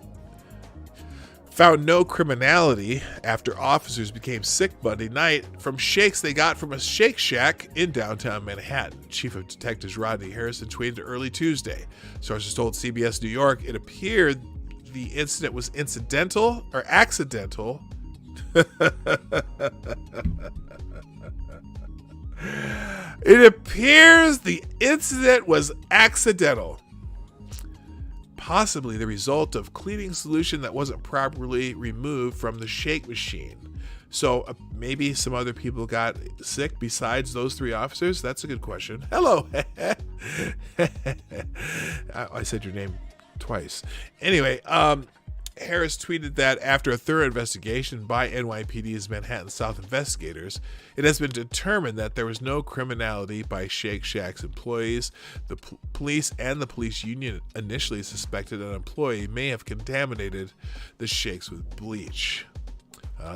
found no criminality after officers became sick Monday night from shakes they got from a Shake Shack in downtown Manhattan. Chief of Detectives Rodney Harrison tweeted early Tuesday. Sources told CBS New York it appeared the incident was incidental or accidental. It appears the incident was accidental, possibly the result of cleaning solution that wasn't properly removed from the shake machine. So maybe some other people got sick besides those three officers? That's a good question. Hello. I said your name twice. Anyway, Harris tweeted that after a thorough investigation by NYPD's Manhattan South investigators, it has been determined that there was no criminality by Shake Shack's employees. The police and the police union initially suspected an employee may have contaminated the shakes with bleach.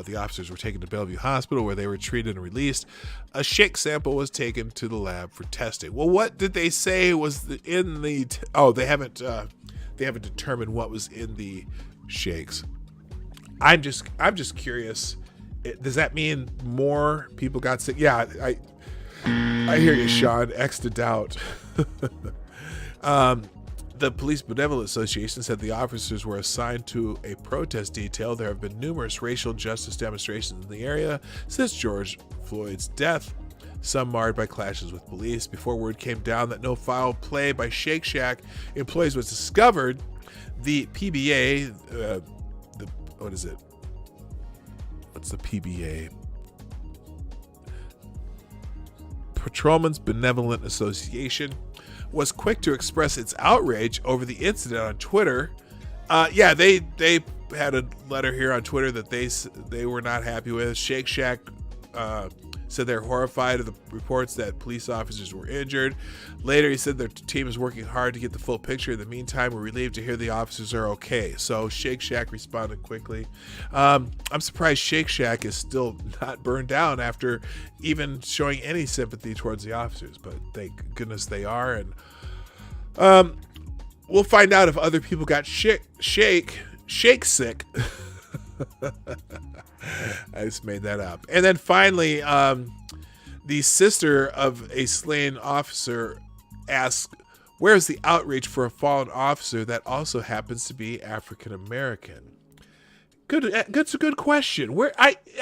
The officers were taken to Bellevue Hospital where they were treated and released. A shake sample was taken to the lab for testing. Well, what did they say was in the... they haven't determined what was in the shakes. I'm just curious. Does that mean more people got sick? Yeah, I hear you, Sean. X to doubt. The Police Benevolent Association said the officers were assigned to a protest detail. There have been numerous racial justice demonstrations in the area since George Floyd's death, some marred by clashes with police. Before word came down that no foul play by Shake Shack employees was discovered, the PBA, what is it? What's the PBA? Patrolmen's Benevolent Association was quick to express its outrage over the incident on Twitter. They had a letter here on Twitter that they were not happy with. Shake Shack said they're horrified of the reports that police officers were injured. Later, he said their team is working hard to get the full picture. In the meantime, we're relieved to hear the officers are okay. So Shake Shack responded quickly. I'm surprised Shake Shack is still not burned down after even showing any sympathy towards the officers, but thank goodness they are. And we'll find out if other people got shake sick. I just made that up. And then finally, The sister of a slain officer asks, where's the outrage for a fallen officer that also happens to be African American? That's a good question.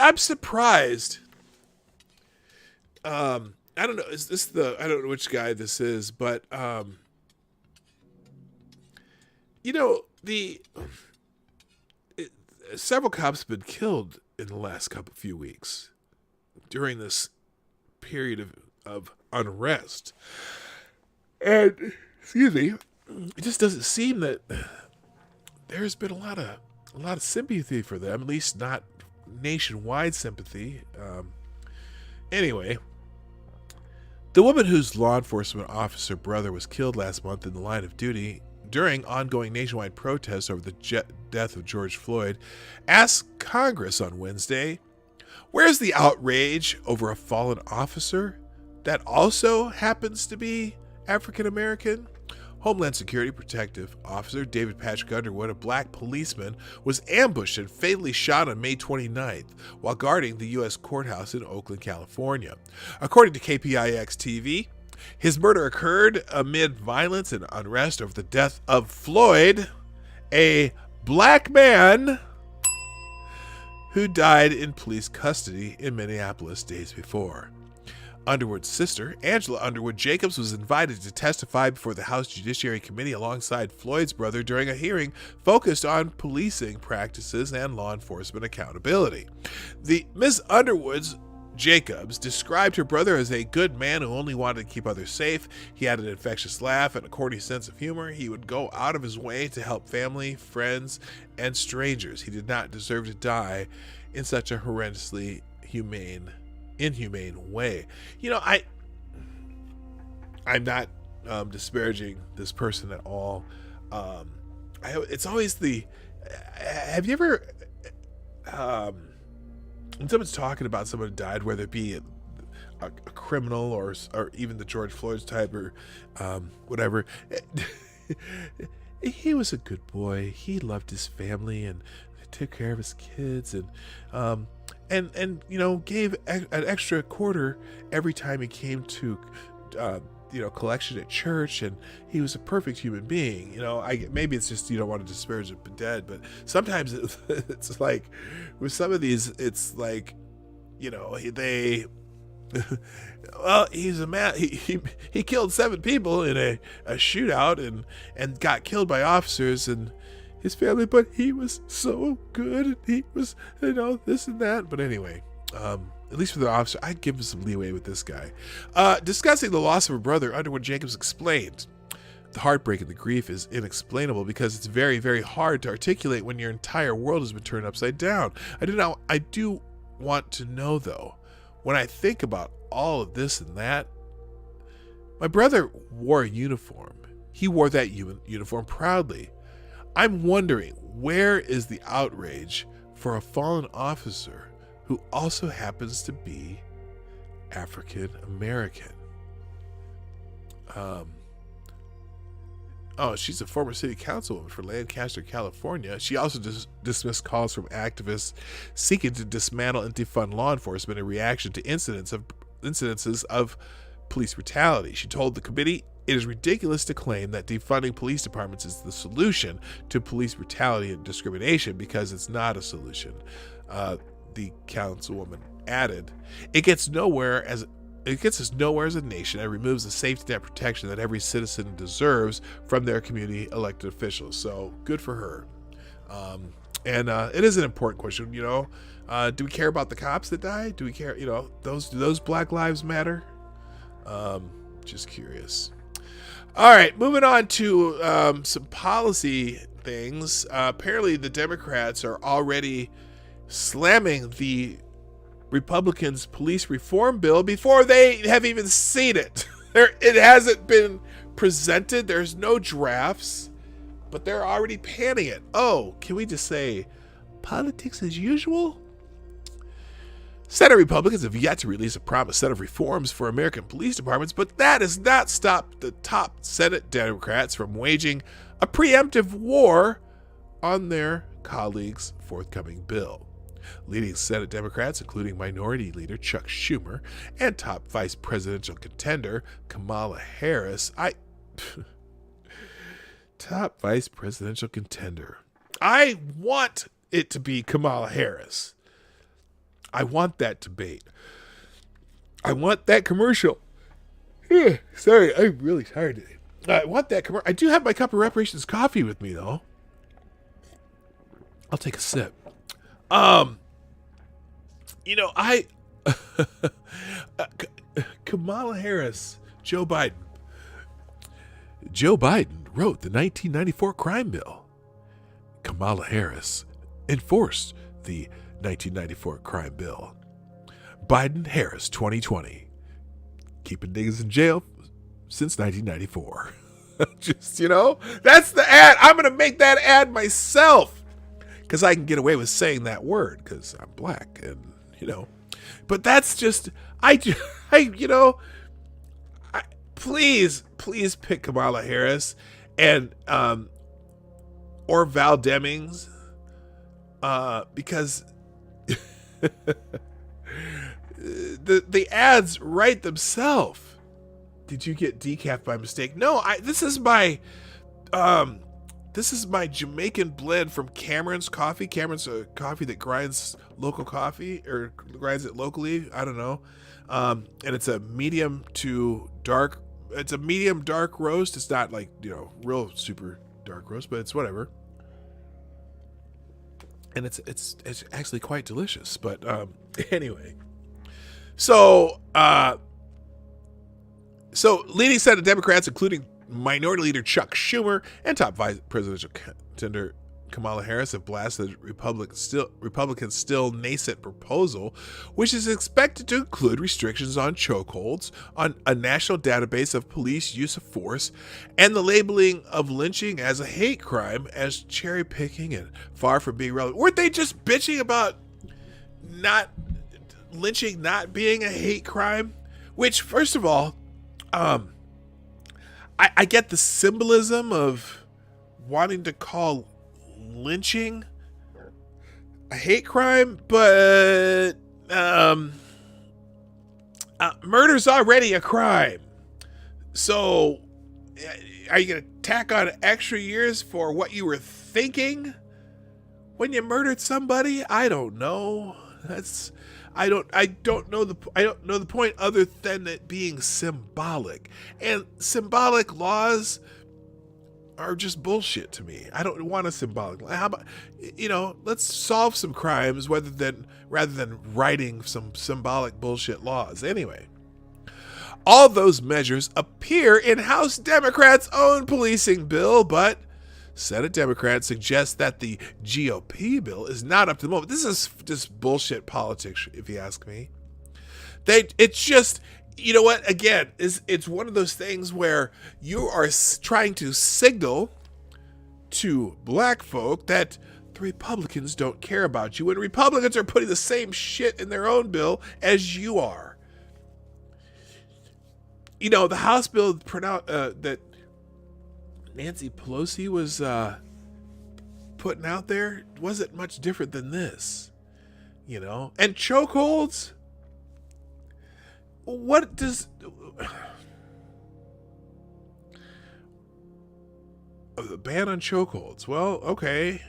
I'm surprised. I don't know. Is this I don't know which guy this is, but several cops have been killed in the last few weeks during this period of unrest. And, excuse me, it just doesn't seem that there's been a lot of sympathy for them, at least not nationwide sympathy. Anyway, the woman whose law enforcement officer brother was killed last month in the line of duty during ongoing nationwide protests over the death of George Floyd asked Congress on Wednesday, where's the outrage over a fallen officer that also happens to be African American? Homeland Security Protective Officer David Patrick Underwood, a black policeman, was ambushed and fatally shot on May 29th while guarding the U.S. courthouse in Oakland, California. According to KPIX TV, his murder occurred amid violence and unrest over the death of Floyd, a black man who died in police custody in Minneapolis days before. Underwood's sister, Angela Underwood Jacobs, was invited to testify before the House Judiciary Committee alongside Floyd's brother during a hearing focused on policing practices and law enforcement accountability. Ms. Underwood's Jacobs described her brother as a good man who only wanted to keep others safe. He had an infectious laugh and a corny sense of humor. He would go out of his way to help family, friends, and strangers. He did not deserve to die in such a horrendously inhumane way. I'm not disparaging this person at all. It's always have you ever when someone's talking about someone who died, whether it be a criminal or even the George Floyd type or whatever, he was a good boy. He loved his family and took care of his kids and gave an extra quarter every time he came to collection at church, and he was a perfect human being. Maybe it's just you don't want to disparage the dead, but sometimes it's like with some of these, it's like they well, he's a man. He killed 7 people in a shootout and got killed by officers and his family, but he was so good and he was this and that. But anyway, at least for the officer, I'd give him some leeway with this guy. Discussing the loss of her brother, Underwood Jacobs explained, the heartbreak and the grief is inexplainable because it's very, very hard to articulate when your entire world has been turned upside down. I do want to know, though, when I think about all of this and that, my brother wore a uniform. He wore that uniform proudly. I'm wondering, where is the outrage for a fallen officer who also happens to be African American? She's a former city councilwoman for Lancaster, California. She also dismissed calls from activists seeking to dismantle and defund law enforcement in reaction to incidences of police brutality. She told the committee, it is ridiculous to claim that defunding police departments is the solution to police brutality and discrimination because it's not a solution. The councilwoman added, it gets us nowhere as a nation and removes the safety net protection that every citizen deserves from their community elected officials. So good for her. And it is an important question. Do we care about the cops that died? Do we care? Do those Black Lives Matter? Just curious. All right, moving on to some policy things. Apparently, the Democrats are already slamming the Republicans' police reform bill before they have even seen it. It hasn't been presented. There's no drafts, but they're already panning it. Oh, can we just say politics as usual? Senate Republicans have yet to release a promised set of reforms for American police departments, but that has not stopped the top Senate Democrats from waging a preemptive war on their colleagues' forthcoming bill. Leading Senate Democrats, including Minority Leader Chuck Schumer and top vice presidential contender Kamala Harris. Top vice presidential contender. I want it to be Kamala Harris. I want that debate. I want that commercial. Sorry, I'm really tired today. I want that commercial. I do have my cup of reparations coffee with me, though. I'll take a sip. Kamala Harris, Joe Biden. Joe Biden wrote the 1994 crime bill. Kamala Harris enforced the 1994 crime bill. Biden-Harris 2020. Keeping niggas in jail since 1994. Just, that's the ad. I'm going to make that ad myself because I can get away with saying that word because I'm black and, But that's just, please pick Kamala Harris and, or Val Demings, because the ads write themselves. Did you get decaf by mistake? No, this is my Jamaican blend from Cameron's Coffee. Cameron's a coffee that grinds local coffee or grinds it locally. I don't know. And it's a medium to dark. It's a medium dark roast. It's not like, real super dark roast, but it's whatever. And it's actually quite delicious. But anyway. So leading Senate Democrats, including Minority Leader Chuck Schumer and top vice presidential contender Kamala Harris, have blasted the Republicans' still nascent proposal, which is expected to include restrictions on chokeholds, on a national database of police use of force, and the labeling of lynching as a hate crime as cherry picking and far from being relevant. Weren't they just bitching about lynching not being a hate crime? Which, first of all, I get the symbolism of wanting to call lynching a hate crime, but murder's already a crime. So are you going to tack on extra years for what you were thinking when you murdered somebody? I don't know. I don't know the point other than it being symbolic. And symbolic laws are just bullshit to me. I don't want a symbolic law. How about, let's solve some crimes rather than writing some symbolic bullshit laws. Anyway, all those measures appear in House Democrats' own policing bill, but Senate Democrats suggest that the GOP bill is not up to the moment. This is just bullshit politics, if you ask me. It's just, what? Again, it's one of those things where you are trying to signal to black folk that the Republicans don't care about you, when Republicans are putting the same shit in their own bill as you are. The House bill that Nancy Pelosi was putting out there wasn't much different than this, and chokeholds. What does the ban on chokeholds? Well, okay,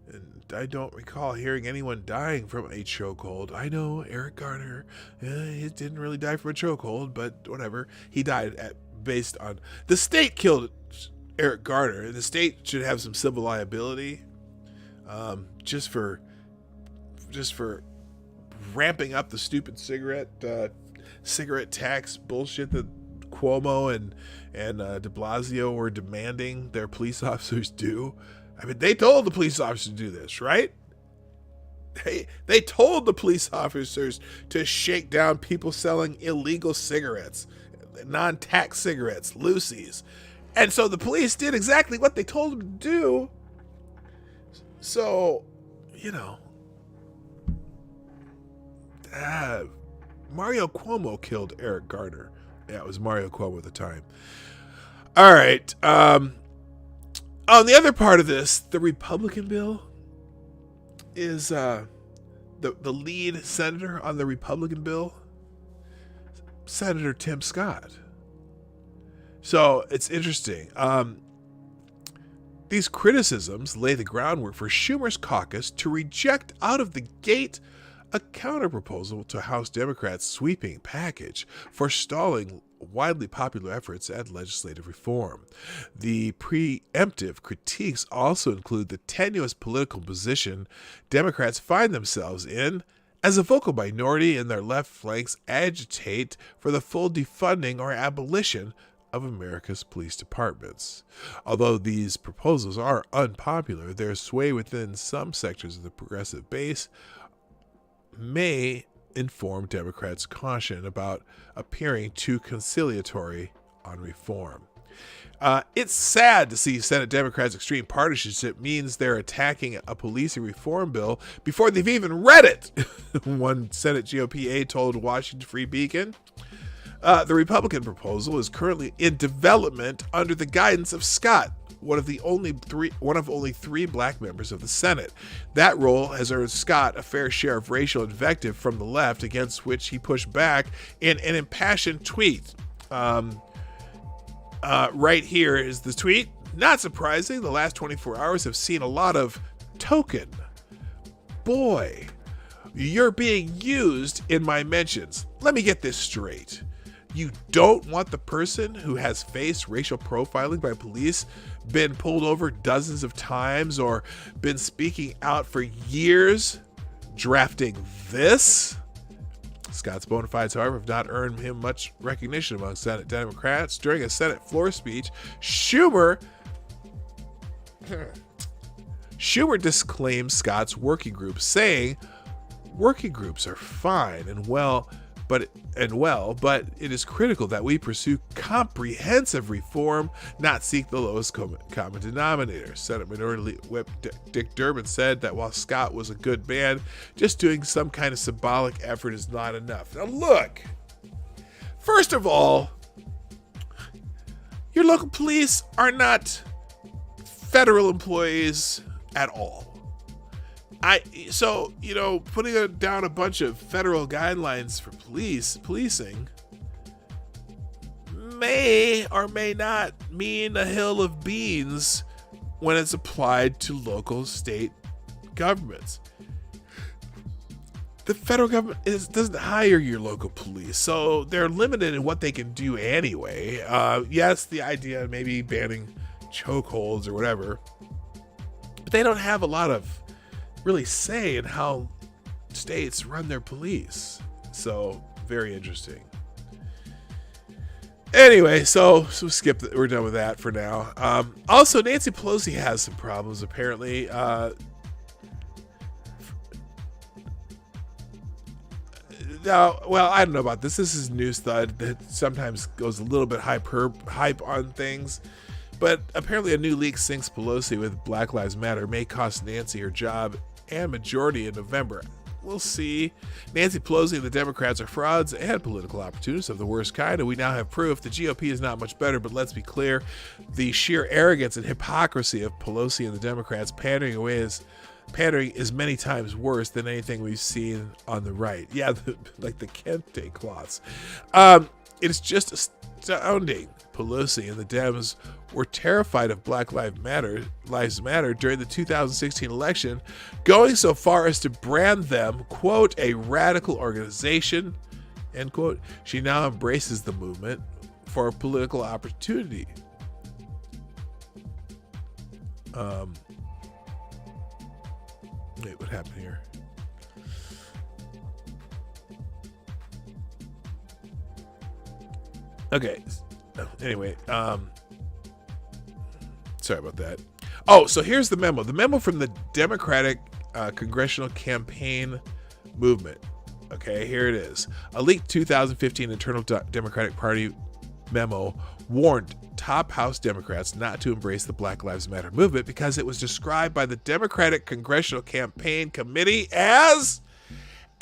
and I don't recall hearing anyone dying from a chokehold. I know Eric Garner, he didn't really die from a chokehold, but whatever. He died based on the state killed Eric Garner. The state should have some civil liability, just for ramping up the stupid cigarette tax bullshit that Cuomo and de Blasio were demanding their police officers do. I mean, they told the police officers to do this, right? They told the police officers to shake down people selling illegal cigarettes, non-tax cigarettes, Lucy's. And so the police did exactly what they told them to do. So, Mario Cuomo killed Eric Garner. Yeah, it was Mario Cuomo at the time. All right. On the other part of this, the Republican bill is the lead senator on the Republican bill, Senator Tim Scott. So it's interesting. These criticisms lay the groundwork for Schumer's caucus to reject out of the gate a counterproposal to House Democrats' sweeping package, forestalling widely popular efforts at legislative reform. The preemptive critiques also include the tenuous political position Democrats find themselves in as a vocal minority in their left flanks agitate for the full defunding or abolition of America's police departments. Although these proposals are unpopular, their sway within some sectors of the progressive base may inform Democrats' caution about appearing too conciliatory on reform. It's sad to see Senate Democrats' extreme partisanship means they're attacking a policing reform bill before they've even read it, one Senate GOP aide told Washington Free Beacon. The Republican proposal is currently in development under the guidance of Scott, one of only three black members of the Senate. That role has earned Scott a fair share of racial invective from the left, against which he pushed back in an impassioned tweet. Right here is the tweet. Not surprising, the last 24 hours have seen a lot of token. Boy, you're being used in my mentions. Let me get this straight. You don't want the person who has faced racial profiling by police, been pulled over dozens of times, or been speaking out for years, drafting this? Scott's bona fides, however, have not earned him much recognition among Senate Democrats. During a Senate floor speech, Schumer disclaimed Scott's working group, saying, "Working groups are fine and well, but it is critical that we pursue comprehensive reform, not seek the lowest common denominator." Senate Minority Whip Dick Durbin said that while Scott was a good man, just doing some kind of symbolic effort is not enough. Now look, first of all, your local police are not federal employees at all. Putting down a bunch of federal guidelines for policing may or may not mean a hill of beans when it's applied to local state governments. The federal government doesn't hire your local police, so they're limited in what they can do anyway. Yes, the idea of maybe banning chokeholds or whatever, but they don't have a lot of really say in how states run their police. So very interesting. Anyway, so skip that. We're done with that for now. Also, Nancy Pelosi has some problems apparently. Now, well, I don't know about this. This is news thud that sometimes goes a little bit hype on things. But apparently a new leak sinks Pelosi with Black Lives Matter may cost Nancy her job and majority in November. We'll see. Nancy Pelosi and the Democrats are frauds and political opportunists of the worst kind, and we now have proof. The GOP is not much better, but let's be clear. The sheer arrogance and hypocrisy of Pelosi and the Democrats pandering is many times worse than anything we've seen on the right. Yeah, like the kente cloths. It's just astounding. Pelosi and the Dems were terrified of Black Lives Matter during the 2016 election, going so far as to brand them, quote, a radical organization, end quote. She now embraces the movement for political opportunity. Wait, what happened here? Okay. Anyway, sorry about that. Oh, so here's the memo. The memo from the Democratic Congressional Campaign Movement. Okay, here it is. A leaked 2015 internal Democratic Party memo warned top House Democrats not to embrace the Black Lives Matter movement because it was described by the Democratic Congressional Campaign Committee as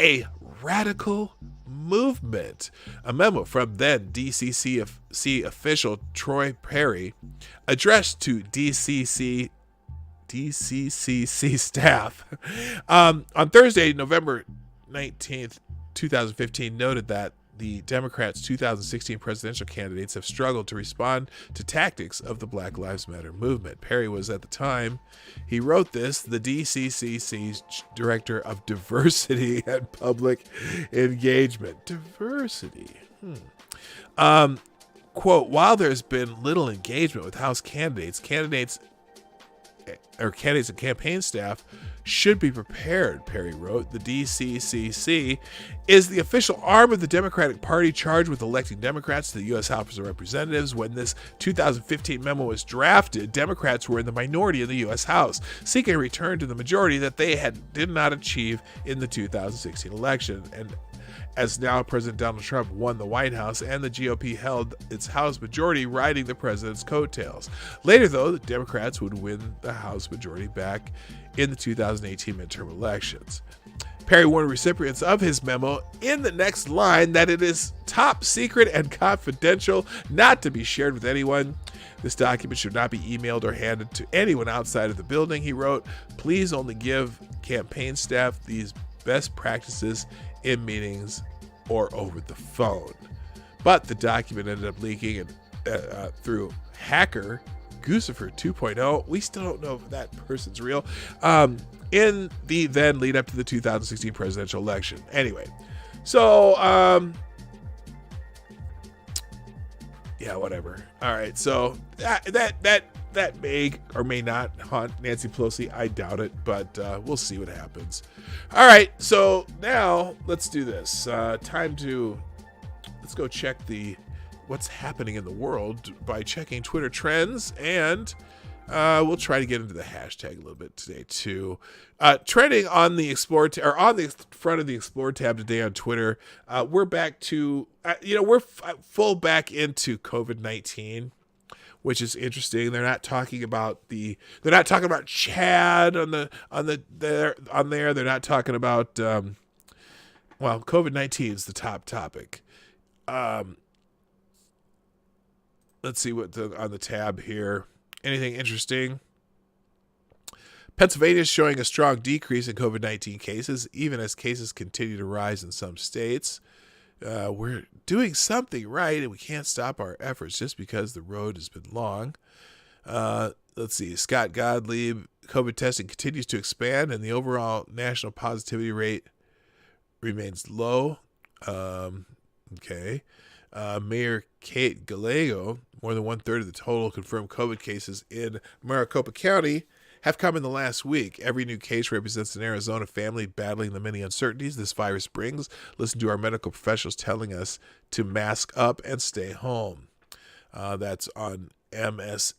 a radical movement. A memo from then DCCC official Troy Perry addressed to DCCC DCCC staff. On Thursday, November 19th, 2015, noted that the Democrats' 2016 presidential candidates have struggled to respond to tactics of the Black Lives Matter movement. Perry was at the time he wrote this, the DCCC's director of diversity and public engagement. Diversity. Quote, while there's been little engagement with House candidates and campaign staff should be prepared, Perry wrote. The DCCC is the official arm of the Democratic Party charged with electing Democrats to the U.S. House of Representatives. When this 2015 memo was drafted, Democrats were in the minority in the U.S. House, seeking a return to the majority that they did not achieve in the 2016 election. And as now President Donald Trump won the White House and the GOP held its House majority, riding the president's coattails. Later, though, the Democrats would win the House majority back in the 2018 midterm elections. Perry warned recipients of his memo in the next line that it is top secret and confidential, not to be shared with anyone. This document should not be emailed or handed to anyone outside of the building, he wrote. Please only give campaign staff these best practices in meetings or over the phone. But the document ended up leaking through hacker Guccifer 2.0. We still don't know if that person's real. In the then lead up to the 2016 presidential election. Anyway, so yeah, whatever. All right, so that may or may not haunt Nancy Pelosi. I doubt it, but we'll see what happens. All right, so now let's do this. Let's go check what's happening in the world by checking Twitter trends, and we'll try to get into the hashtag a little bit today too. Trending on the Explore on the front of the Explore tab today on Twitter, we're back to we're full back into COVID-19. Which is interesting. They're not talking about Chad on there. They're not talking about COVID-19 is the top topic. Let's see what on the tab here. Anything interesting? Pennsylvania is showing a strong decrease in COVID-19 cases, even as cases continue to rise in some states. We're doing something right, and we can't stop our efforts just because the road has been long. Let's see. Scott Gottlieb, COVID testing continues to expand, and the overall national positivity rate remains low. Okay. Mayor Kate Gallego, more than 1/3 of the total confirmed COVID cases in Maricopa County have come in the last week. Every new case represents an Arizona family battling the many uncertainties this virus brings. Listen to our medical professionals telling us to mask up and stay home. That's on MSNBC.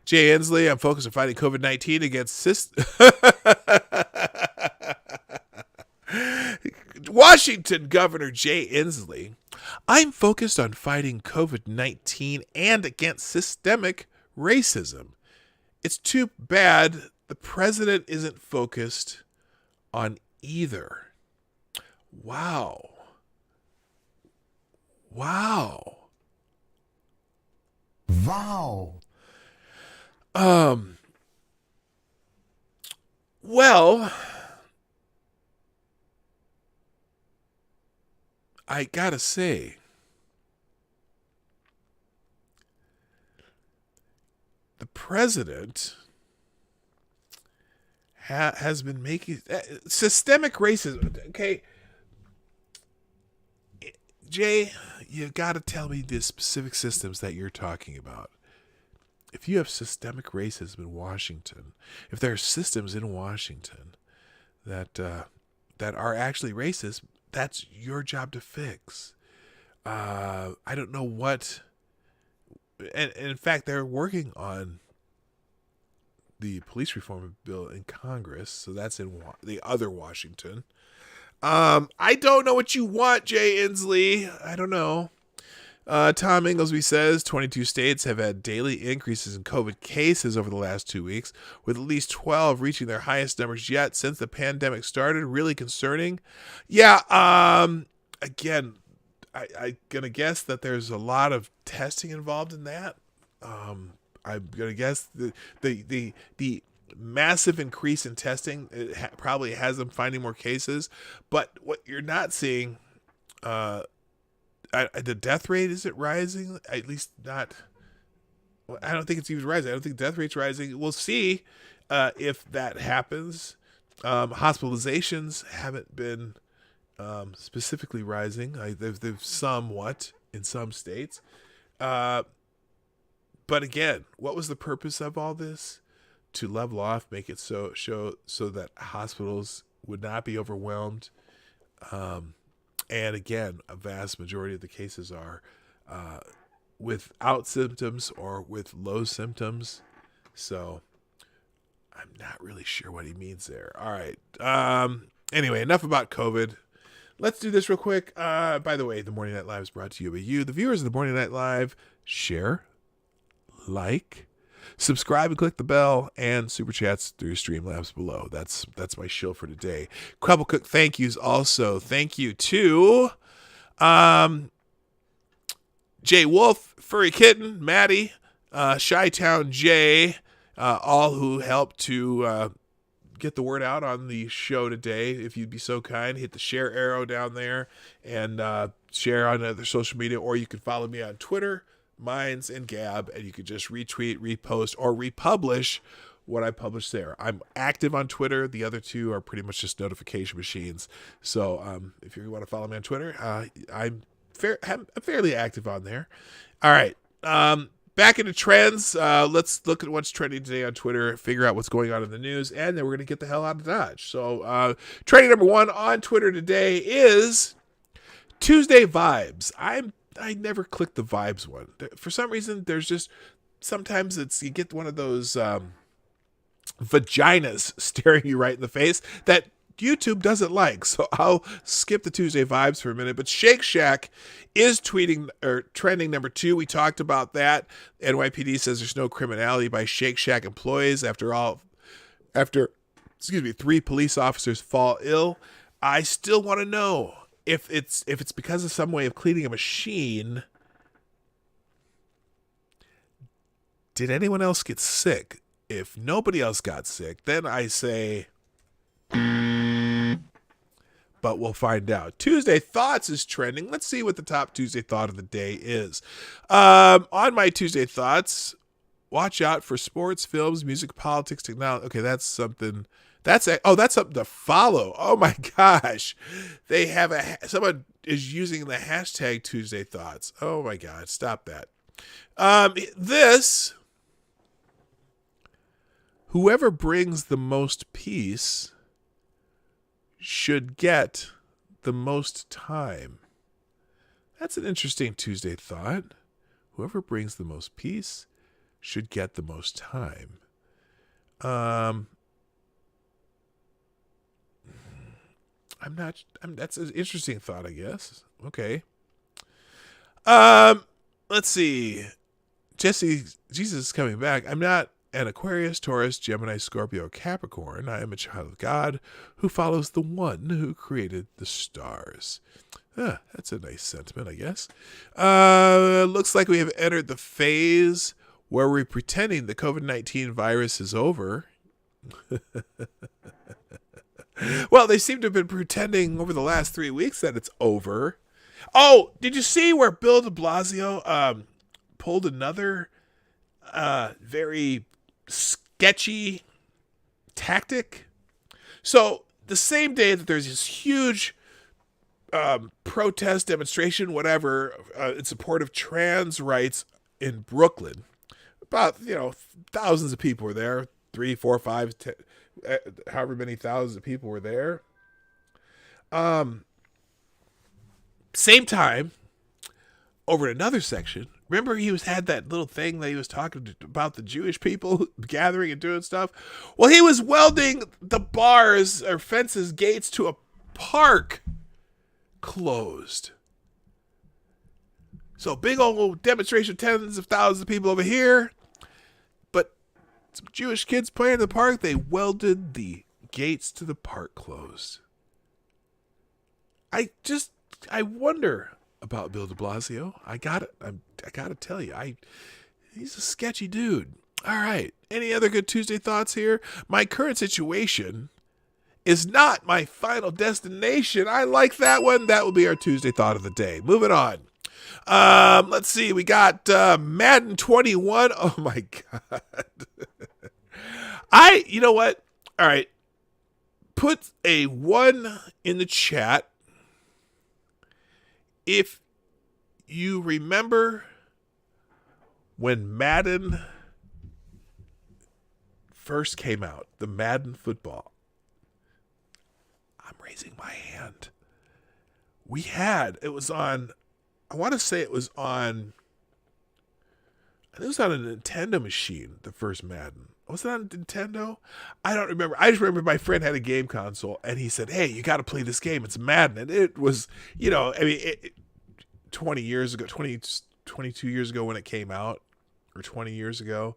Jay Inslee, I'm focused on fighting COVID-19 against Washington Governor Jay Inslee. I'm focused on fighting COVID-19 and against systemic racism. It's too bad the president isn't focused on either. Wow. Well, I gotta say, the president has been making systemic racism. Okay, Jay, you gotta tell me the specific systems that you're talking about. If you have systemic racism in Washington, if there are systems in Washington that are actually racist, that's your job to fix. I don't know what, and in fact, they're working on the police reform bill in Congress, so that's in the other Washington. I don't know what you want, Jay Inslee. I don't know. Tom Inglesby says 22 states have had daily increases in COVID cases over the last 2 weeks, with at least 12 reaching their highest numbers yet since the pandemic started. Really concerning. Yeah, again, I'm going to guess that there's a lot of testing involved in that. I'm gonna guess the massive increase in testing probably has them finding more cases. But what you're not seeing, the death rate isn't rising. At least not. I don't think it's even rising. I don't think death rate's rising. We'll see if that happens. Hospitalizations haven't been specifically rising. They've somewhat in some states. But again, what was the purpose of all this? To level off, make it so that hospitals would not be overwhelmed. And again, a vast majority of the cases are without symptoms or with low symptoms. So I'm not really sure what he means there. All right. Anyway, enough about COVID. Let's do this real quick. By the way, the Morning Night Live is brought to you by you, the viewers of the Morning Night Live. Share, like, subscribe and click the bell, and super chats through Streamlabs below. That's my shill for today. Couple quick thank yous also. Thank you to Jay Wolf, Furry Kitten, Maddie, Chi-Town Jay, all who helped to get the word out on the show today. If you'd be so kind, hit the share arrow down there and share on other social media, or you can follow me on Twitter, Minds, and Gab, and you could just retweet, repost, or republish what I publish there. I'm active on Twitter. The other two are pretty much just notification machines. So if you want to follow me on Twitter, I'm fairly active on there. All right. Back into trends. Let's look at what's trending today on Twitter, figure out what's going on in the news, and then we're going to get the hell out of Dodge. So trending number one on Twitter today is Tuesday Vibes. I never click the Vibes one. For some reason, there's just sometimes you get one of those vaginas staring you right in the face that YouTube doesn't like. So I'll skip the Tuesday Vibes for a minute. But Shake Shack is trending number two. We talked about that. NYPD says there's no criminality by Shake Shack employees after 3 police officers fall ill. I still want to know if it's because of some way of cleaning a machine. Did anyone else get sick? If nobody else got sick, then I say, but we'll find out. Tuesday Thoughts is trending. Let's see what the top Tuesday thought of the day is. On my Tuesday Thoughts, watch out for sports, films, music, politics, technology. Okay, that's something. That's something to follow. Oh my gosh, they have someone is using the hashtag Tuesday Thoughts. Oh my God, stop that. Whoever brings the most peace should get the most time. That's an interesting Tuesday thought. Whoever brings the most peace should get the most time. That's an interesting thought, I guess. Okay. Let's see. Jesus is coming back. I'm not an Aquarius, Taurus, Gemini, Scorpio, Capricorn. I am a child of God who follows the one who created the stars. That's a nice sentiment, I guess. Looks like we have entered the phase where we're pretending the COVID-19 virus is over. Well, they seem to have been pretending over the last 3 weeks that it's over. Oh, did you see where Bill de Blasio pulled another very sketchy tactic? So the same day that there's this huge protest, demonstration, whatever, in support of trans rights in Brooklyn, about, thousands of people were there, 3, 4, 5, 10, however many thousands of people were there. Same time, over in another section, remember he had that little thing that he was talking about the Jewish people gathering and doing stuff? Well, he was welding the bars or fences, gates to a park closed. So big old demonstration, tens of thousands of people over here. But some Jewish kids playing in the park, they welded the gates to the park closed. I wonder about Bill de Blasio. I gotta tell you, He's a sketchy dude. All right. Any other good Tuesday thoughts here? My current situation is not my final destination. I like that one. That will be our Tuesday thought of the day. Moving on. Let's see. We got Madden 21. Oh my God. You know what? All right. Put a 1 in the chat if you remember when Madden first came out, the Madden football. I'm raising my hand. It was on, I want to say it was on a Nintendo machine, the first Madden. Was it on Nintendo? I don't remember. I just remember my friend had a game console, and he said, hey, you got to play this game. It's Madden. And it was, 20 years ago, 22 years ago when it came out, or 20 years ago,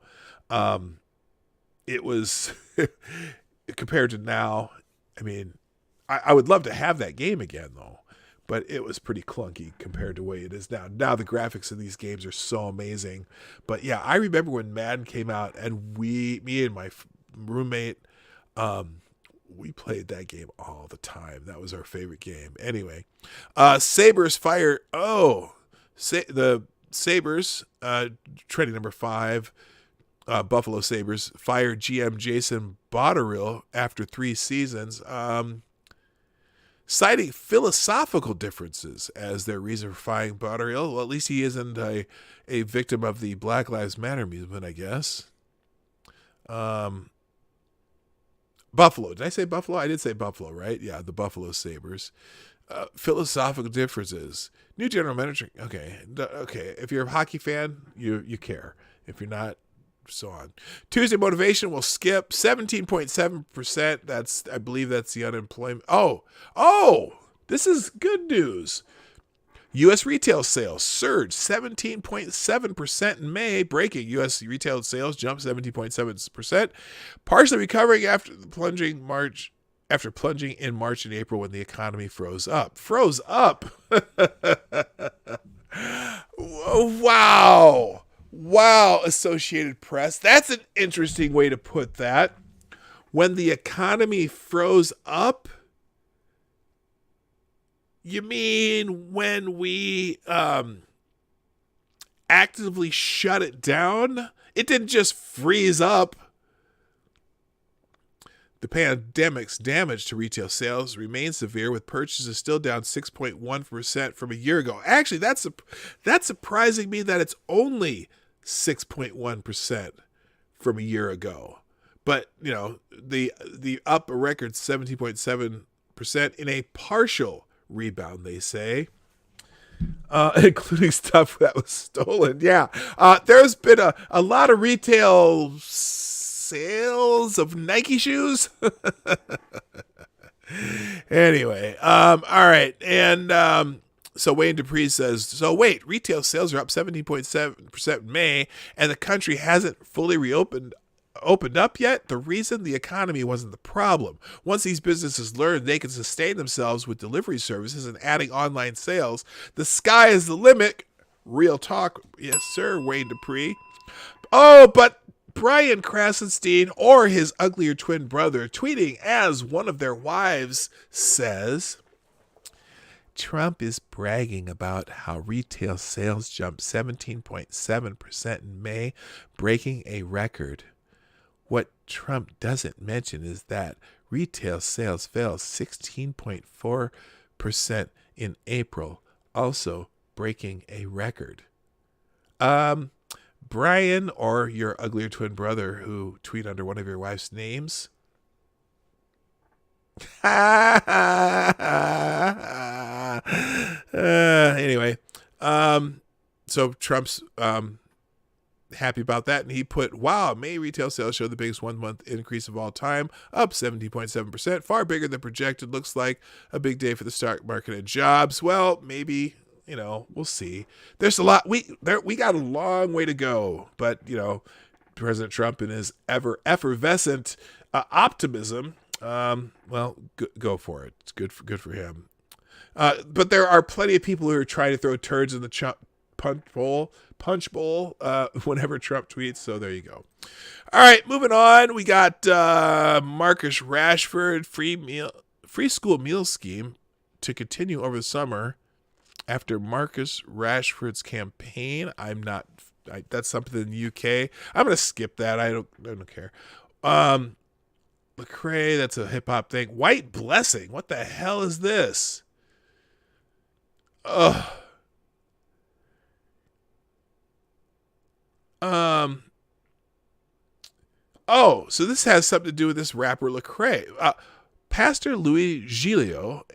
it was, compared to now, I would love to have that game again, though. But it was pretty clunky compared to the way it is now. Now the graphics in these games are so amazing. But yeah, I remember when Madden came out, and me and my roommate, we played that game all the time. That was our favorite game. Anyway, Sabres fire. The Sabres, trending number 5, Buffalo Sabres fired GM Jason Botterill after 3 seasons. Citing philosophical differences as their reason for firing Botterill. Well, at least he isn't a victim of the Black Lives Matter movement, I guess. Buffalo. Did I say Buffalo? I did say Buffalo, right? Yeah, the Buffalo Sabres. Philosophical differences. New general manager. Okay. If you're a hockey fan, you care. If you're not, so on. Tuesday motivation will skip 17.7%. I believe that's the unemployment. Oh, this is good news. U.S. retail sales surged 17.7% in May, breaking. U.S. retail sales jumped 17.7%, partially recovering after plunging in March and April when the economy froze up. Wow, Associated Press. That's an interesting way to put that. When the economy froze up? You mean when we actively shut it down? It didn't just freeze up. The pandemic's damage to retail sales remains severe, with purchases still down 6.1% from a year ago. Actually, that's surprising me that it's only 6.1% from a year ago. But, the up a record 17.7% in a partial rebound, they say, including stuff that was stolen. Yeah, there's been a lot of retail sales of Nike shoes. Anyway, all right. And so Wayne Dupree says, retail sales are up 17.7% in May, and the country hasn't fully opened up yet. The reason? The economy wasn't the problem. Once these businesses learn they can sustain themselves with delivery services and adding online sales, the sky is the limit. Real talk. Yes, sir, Wayne Dupree. Oh, but Brian Krasenstein, or his uglier twin brother, tweeting as one of their wives, says, Trump is bragging about how retail sales jumped 17.7% in May, breaking a record. What Trump doesn't mention is that retail sales fell 16.4% in April, also breaking a record. Brian, or your uglier twin brother who tweet under one of your wife's names. Anyway, so Trump's happy about that, and he put, wow, May retail sales showed the biggest 1 month increase of all time, up 17.7%, far bigger than projected. Looks like a big day for the stock market and jobs. Well, maybe, we'll see. There's a lot, we got a long way to go, but President Trump and his ever effervescent optimism, go for it. It's good for him. But there are plenty of people who are trying to throw turds in the punch bowl, punch bowl whenever Trump tweets. So there you go. All right, moving on. We got Marcus Rashford free school meal scheme to continue over the summer after Marcus Rashford's campaign. That's something in the UK. I'm gonna skip that. I don't care. Lecrae, that's a hip hop thing. White blessing. What the hell is this? Ugh. Oh, so this has something to do with this rapper Lecrae. Pastor Louis Giglio,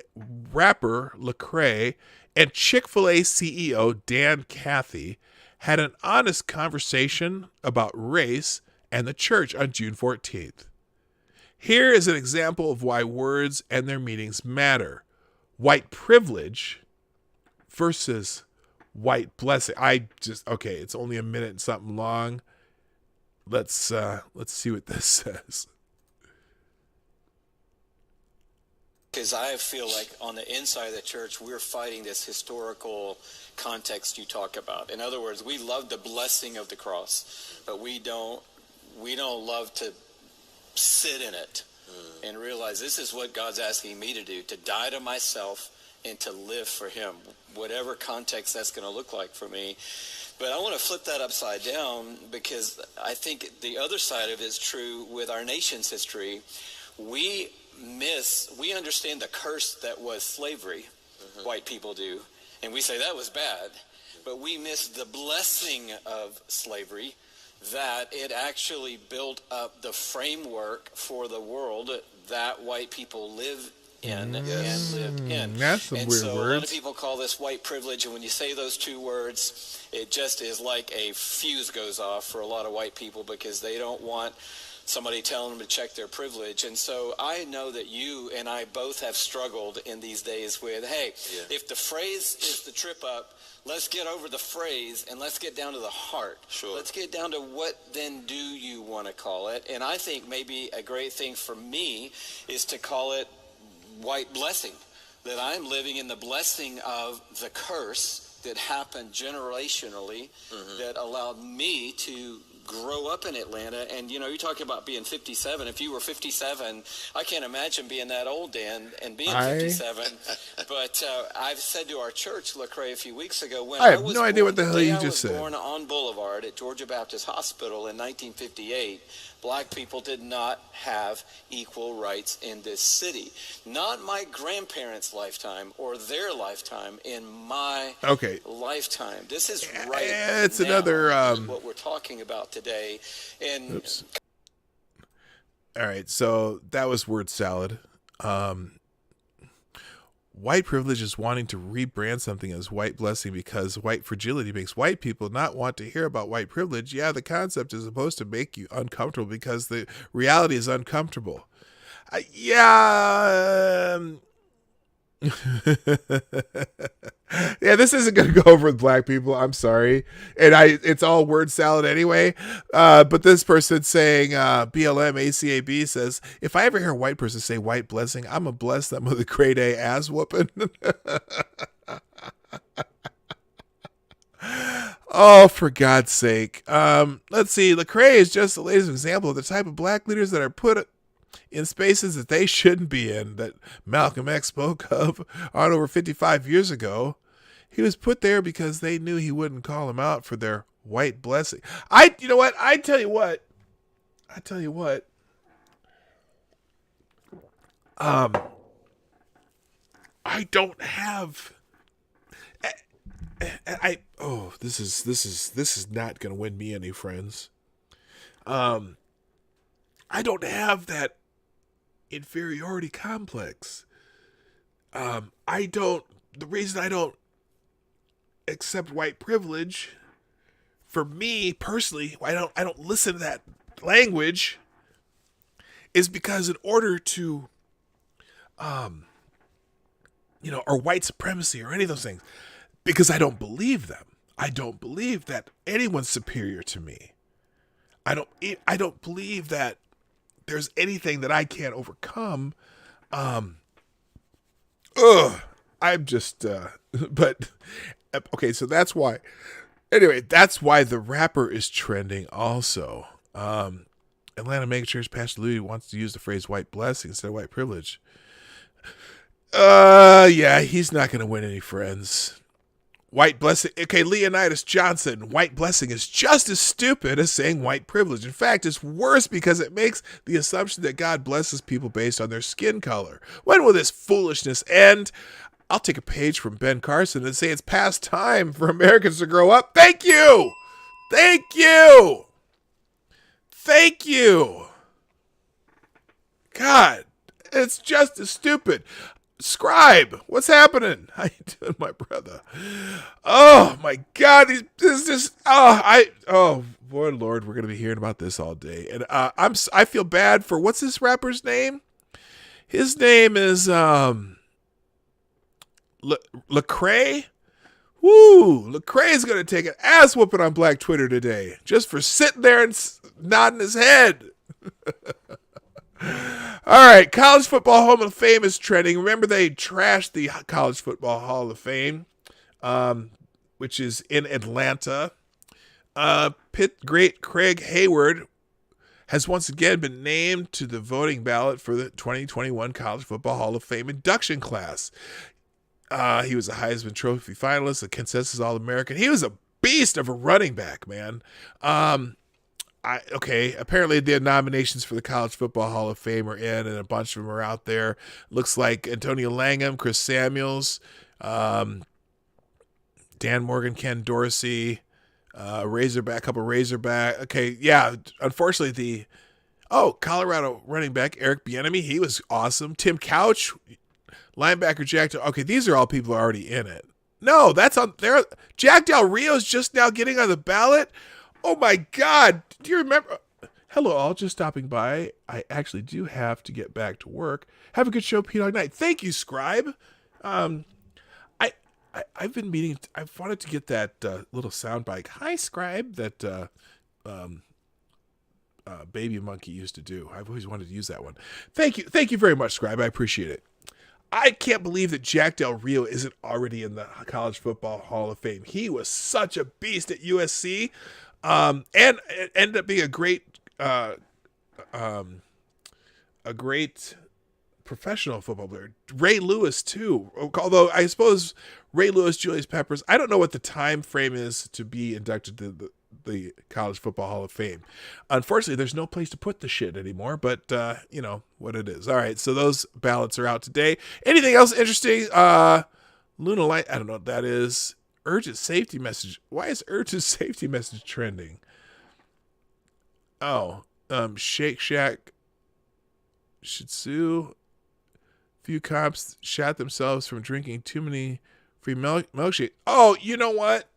rapper Lecrae, and Chick-fil-A CEO Dan Cathy had an honest conversation about race and the church on June 14th. Here is an example of why words and their meanings matter. White privilege versus white blessing. Okay, it's only a minute and something long. Let's see what this says. Because I feel like on the inside of the church, we're fighting this historical context you talk about. In other words, we love the blessing of the cross, but we don't love to sit in it and realize this is what God's asking me to do, to die to myself and to live for him, whatever context that's going to look like for me. But I want to flip that upside down, because I think the other side of it is true with our nation's history. We understand the curse that was slavery, white people do, and we say that was bad, but we miss the blessing of slavery, that it actually built up the framework for the world that white people live in and lived in. That's some weird words. A lot of words. people call this white privilege, and when you say those two words, it just is like a fuse goes off for a lot of white people, because they don't want somebody telling them to check their privilege. And so I know that you and I both have struggled in these days with, hey, if the phrase is the trip up, let's get over the phrase and let's get down to the heart. Sure. Let's get down to what then do you want to call it. And I think maybe a great thing for me is to call it white blessing, that I'm living in the blessing of the curse that happened generationally that allowed me to grow up in Atlanta. And you know, you're talking about being 57. If you were 57, I can't imagine being that old, Dan, and being 57. But I've said to our church, Lecrae, a few weeks ago, when I have was no idea what the born- hell you day I just was said. born on Boulevard at Georgia Baptist Hospital in 1958, black people did not have equal rights in this city. Not my grandparents' lifetime or their lifetime, in my lifetime. This is right It's now, another what we're talking about today. And oops. All right, so that was word salad. White privilege is wanting to rebrand something as white blessing because white fragility makes white people not want to hear about white privilege. Yeah, the concept is supposed to make you uncomfortable because the reality is uncomfortable. Yeah, this isn't going to go over with black people. I'm sorry. And it's all word salad anyway. But this person saying, BLM ACAB says, if I ever hear a white person say white blessing, I'm going to bless them with a great A ass whooping. Oh, for God's sake. Let's see. Lecrae is just the latest example of the type of black leaders that are put in spaces that they shouldn't be in, that Malcolm X spoke of on over 55 years ago. He was put there because they knew he wouldn't call them out for their white blessing. You know what? I tell you what. I don't have. This is not going to win me any friends. I don't have that inferiority complex. The reason I don't accept white privilege, for me personally, I don't listen to that language, is because in order to, or white supremacy or any of those things, because I don't believe them. I don't believe that anyone's superior to me. I don't believe that there's anything that I can't overcome. I'm just, but okay, so that's why Anyway, that's why the rapper is trending also. Atlanta megachurch Pastor Louie wants to use the phrase white blessing instead of white privilege. Yeah, he's not going to win any friends. White blessing. Okay, Leonidas Johnson. White blessing is just as stupid as saying white privilege. In fact, it's worse because it makes the assumption that God blesses people based on their skin color. When will this foolishness end? I'll take a page from Ben Carson and say it's past time for Americans to grow up. Thank you. Thank you. Thank you. God, it's just as stupid. Scribe, what's happening? How you doing, my brother? Oh my God, this is just boy, Lord, we're gonna be hearing about this all day, and I feel bad for what's this rapper's name? His name is Lecrae. Woo, Lecrae is gonna take an ass whooping on Black Twitter today just for sitting there and nodding his head. All right, College Football Hall of Fame is trending. Remember, they trashed the College Football Hall of Fame, which is in Atlanta. Pitt great Craig Hayward has once again been named to the voting ballot for the 2021 College Football Hall of Fame induction class. He was a Heisman Trophy finalist, a consensus All-American. He was a beast of a running back, man. Apparently the nominations for the College Football Hall of Fame are in, and a bunch of them are out there. Looks like Antonio Langham, Chris Samuels, Dan Morgan, Ken Dorsey, couple Razorback. Okay, yeah, unfortunately Colorado running back Eric Bieniemy, he was awesome. Tim Couch, linebacker Jack. Okay, these are all people who are already in it. No, that's on there. Jack Del Rio's just now getting on the ballot. Oh my God. Do you remember? Hello, all, just stopping by. I actually do have to get back to work. Have a good show, PDawg Night. Thank you, Scribe. I've been meaning. I wanted to get that little sound bite. Hi, Scribe. That Baby Monkey used to do. I've always wanted to use that one. Thank you very much, Scribe. I appreciate it. I can't believe that Jack Del Rio isn't already in the College Football Hall of Fame. He was such a beast at USC. And it ended up being a great professional football player. Ray Lewis too. Although I suppose Ray Lewis, Julius Peppers, I don't know what the time frame is to be inducted to the College Football Hall of Fame. Unfortunately, there's no place to put the shit anymore, but you know what it is. All right, so those ballots are out today. Anything else interesting? Luna Light, I don't know what that is. Urgent safety message. Why is urgent safety message trending? Shake Shack should sue. Few cops shot themselves from drinking too many free milkshake. Oh, you know what?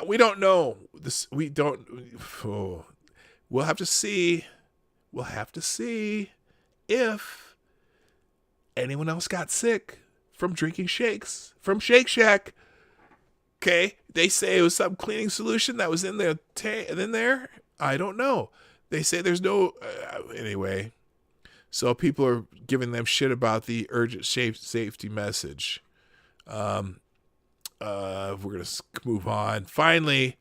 We don't know this. We don't. Oh, we'll have to see. We'll have to see if anyone else got sick from drinking shakes from Shake Shack. Okay, they say it was some cleaning solution that was in there. In there, I don't know. They say there's no anyway. So people are giving them shit about the urgent safety message. We're gonna move on. Finally,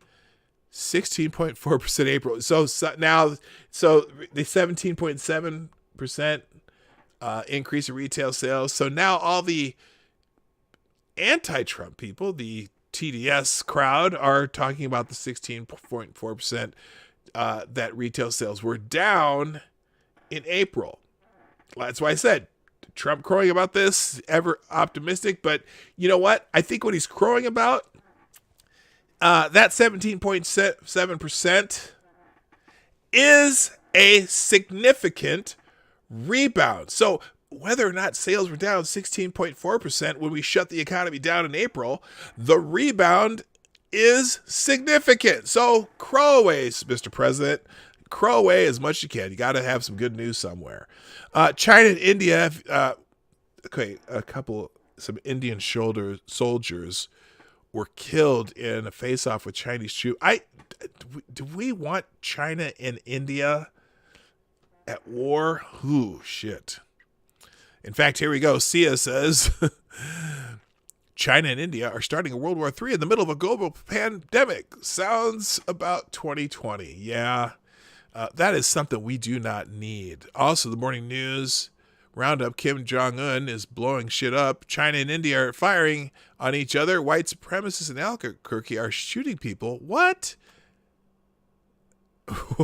16.4% April. So now, the 17.7% increase in retail sales. So now all the anti-Trump people, the TDS crowd, are talking about the 16.4% that retail sales were down in April. That's why I said Trump crowing about this, ever optimistic. But you know what? I think what he's crowing about, that 17.7% is a significant rebound. So whether or not sales were down 16.4% when we shut the economy down in April, the rebound is significant. So crow away, Mr. President. Crow away as much as you can. You got to have some good news somewhere. China and India, some Indian soldiers were killed in a face-off with Chinese troops. Do we want China and India at war? Ooh, shit. In fact, here we go. Sia says, China and India are starting a World War III in the middle of a global pandemic. Sounds about 2020. Yeah, that is something we do not need. Also, the morning news roundup, Kim Jong-un is blowing shit up. China and India are firing on each other. White supremacists in Albuquerque are shooting people. What?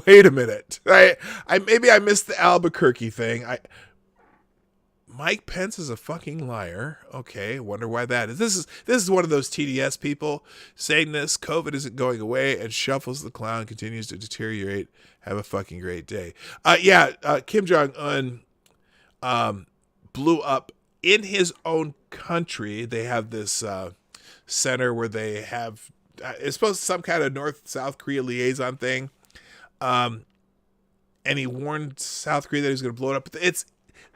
Wait a minute. Maybe I missed the Albuquerque thing. Mike Pence is a fucking liar. Okay, wonder why that is. This is one of those TDS people saying this. COVID isn't going away, and Shuffles the Clown continues to deteriorate. Have a fucking great day. Kim Jong-un blew up in his own country. They have this center where they have it's supposed to be some kind of North-South Korea liaison thing. And he warned South Korea that he was going to blow it up. But it's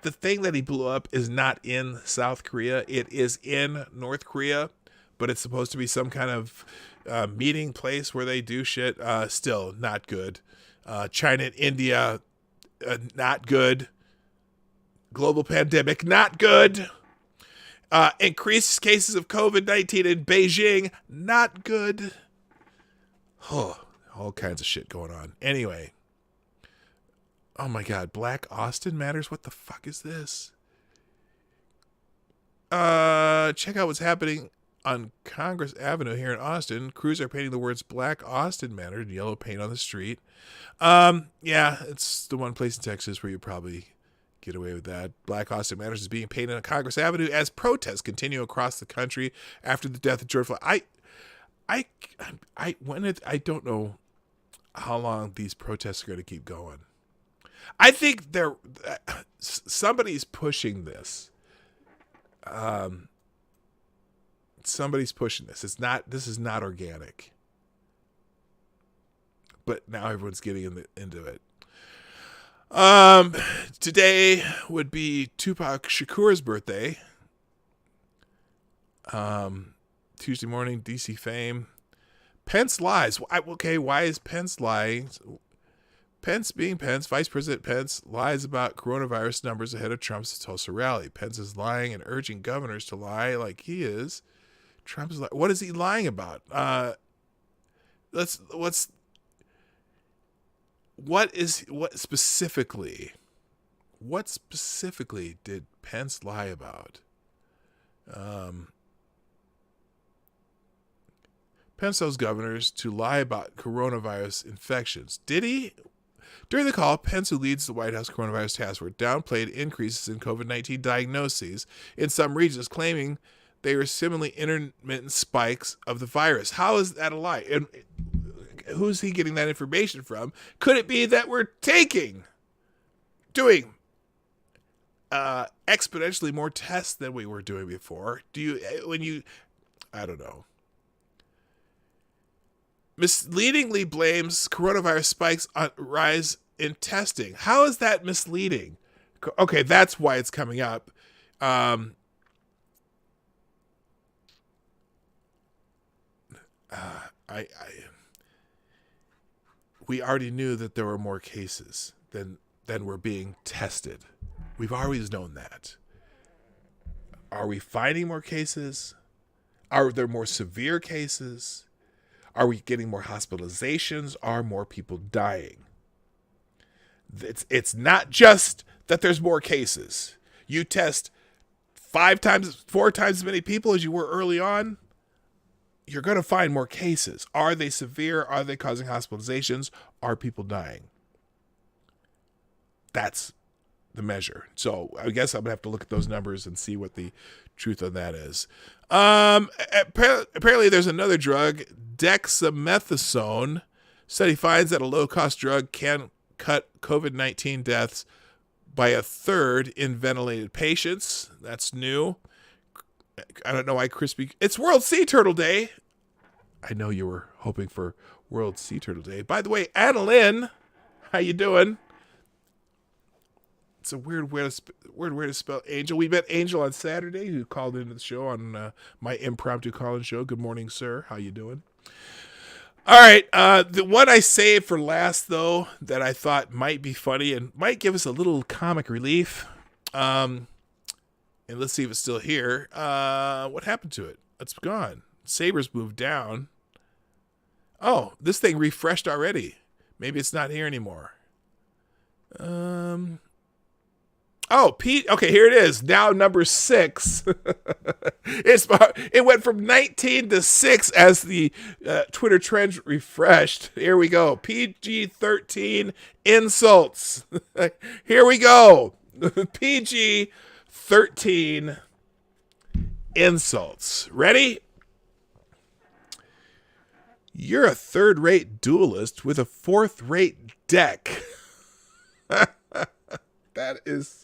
the thing that he blew up is not in South Korea. It is in North Korea, but it's supposed to be some kind of meeting place where they do shit. Still not good. China and India, not good. Global pandemic, not good. Increased cases of COVID-19 in Beijing, not good. Oh, all kinds of shit going on. Anyway. Oh my God, Black Austin matters? What the fuck is this? Check out what's happening on Congress Avenue here in Austin. Crews are painting the words Black Austin matter in yellow paint on the street. Yeah, it's the one place in Texas where you probably get away with that. Black Austin matters is being painted on Congress Avenue as protests continue across the country after the death of George Floyd. I don't know how long these protests are going to keep going. I think somebody's pushing this. Somebody's pushing this. This is not organic. But now everyone's getting into it. Today would be Tupac Shakur's birthday. Tuesday morning, DC fame. Pence lies. Okay, why is Pence lying? Pence being Pence, Vice President Pence lies about coronavirus numbers ahead of Trump's Tulsa rally. Pence is lying and urging governors to lie like he is. Trump's what is he lying about? What specifically did Pence lie about? Pence tells governors to lie about coronavirus infections. Did he? During the call, Pence, who leads the White House coronavirus task force, downplayed increases in COVID-19 diagnoses in some regions, claiming they were similarly intermittent spikes of the virus. How is that a lie? And who's he getting that information from? Could it be that we're doing exponentially more tests than we were doing before? I don't know. Misleadingly blames coronavirus spikes on rise in testing. How is that misleading? Okay, that's why it's coming up. We already knew that there were more cases than were being tested. We've always known that. Are we finding more cases? Are there more severe cases? Are we getting more hospitalizations? Are more people dying? It's not just that there's more cases. You test 4 times as many people as you were early on, you're going to find more cases. Are they severe? Are they causing hospitalizations? Are people dying? That's the measure. So I guess I'm going to have to look at those numbers and see what the truth on that is. Apparently there's another drug, dexamethasone. Study finds that a low-cost drug can cut COVID-19 deaths by a third in ventilated patients. That's new. I don't know why it's World Sea Turtle Day. I know you were hoping for World Sea Turtle Day. By the way, Annalyn, how you doing? It's a weird way to spell Angel. We met Angel on Saturday, who called into the show on my impromptu call-in show. Good morning, sir. How you doing? All right. The one I saved for last, though, that I thought might be funny and might give us a little comic relief. And let's see if it's still here. What happened to it? It's gone. Sabres moved down. Oh, this thing refreshed already. Maybe it's not here anymore. Oh, Pete. Okay, here it is. Now number 6. It went from 19 to 6 as the Twitter trend refreshed. Here we go. PG-13 insults. Here we go. PG-13 insults. Ready? You're a third-rate duelist with a fourth-rate deck. That's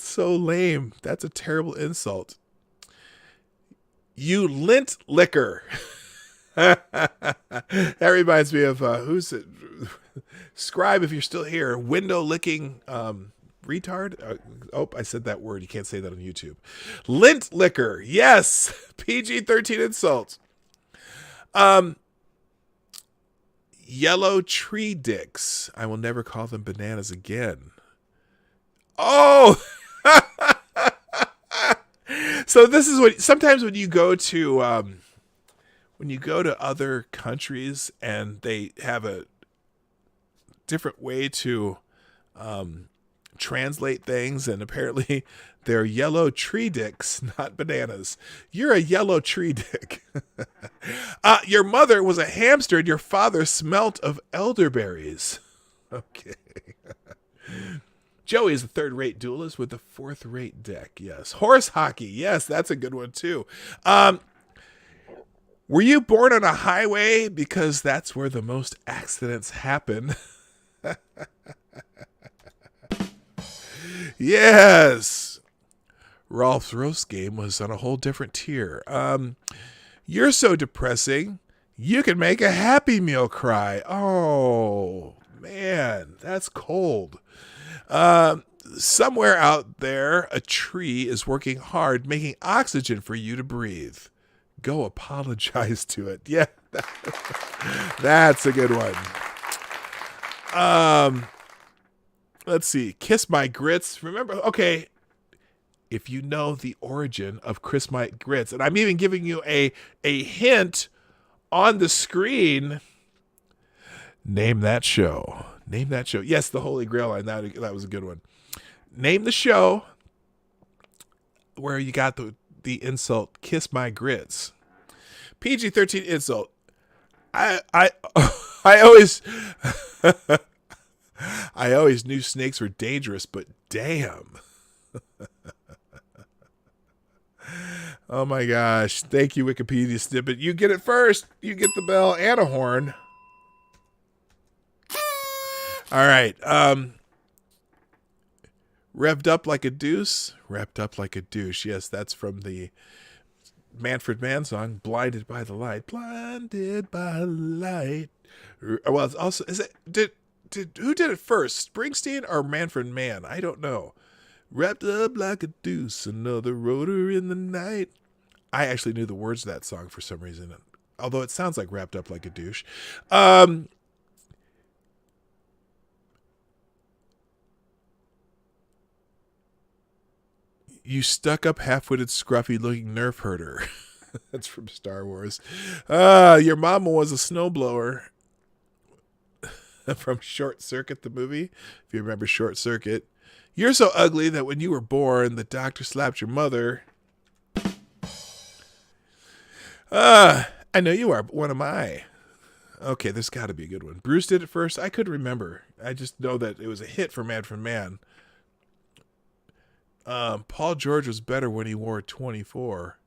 so lame. That's a terrible insult. You lint liquor. That reminds me of, who's it? Scribe, if you're still here. Window licking retard. I said that word. You can't say that on YouTube. Lint liquor. Yes. PG-13 insults. Yellow tree dicks. I will never call them bananas again. Oh, so this is what sometimes when you go to other countries and they have a different way to translate things, and apparently they're yellow tree dicks, not bananas. You're a yellow tree dick. Your mother was a hamster and your father smelt of elderberries. Okay. Joey is a third-rate duelist with a fourth-rate deck. Yes. Horse hockey. Yes, that's a good one, too. Were you born on a highway? Because that's where the most accidents happen. Yes. Rolf's roast game was on a whole different tier. You're so depressing. You can make a Happy Meal cry. Oh, man, that's cold. Somewhere out there, a tree is working hard, making oxygen for you to breathe. Go apologize to it. Yeah, that's a good one. Let's see. Kiss My Grits. Remember, okay, if you know the origin of Kiss My Grits, and I'm even giving you a hint on the screen, name that show. Name that show. Yes, the Holy Grail line. That was a good one. Name the show where you got the insult, Kiss My Grits. PG-13 insult. I always I always knew snakes were dangerous, but damn. Oh my gosh. Thank you, Wikipedia snippet. You get it first. You get the bell and a horn. All right. Revved up like a deuce. Wrapped up like a douche. Yes, that's from the Manfred Mann song, Blinded by the Light. Blinded by the light. Well, it's also, who did it first? Springsteen or Manfred Mann? I don't know. Wrapped up like a deuce, another rotor in the night. I actually knew the words of that song for some reason, although it sounds like wrapped up like a douche. You stuck up, half-witted, scruffy-looking nerf herder. That's from Star Wars. Your mama was a snowblower. From Short Circuit, the movie. If you remember Short Circuit. You're so ugly that when you were born, the doctor slapped your mother. I know you are, but what am I? Okay, there's got to be a good one. Bruce did it first. I couldn't remember. I just know that it was a hit for Manfred Mann. Paul George was better when he wore 24.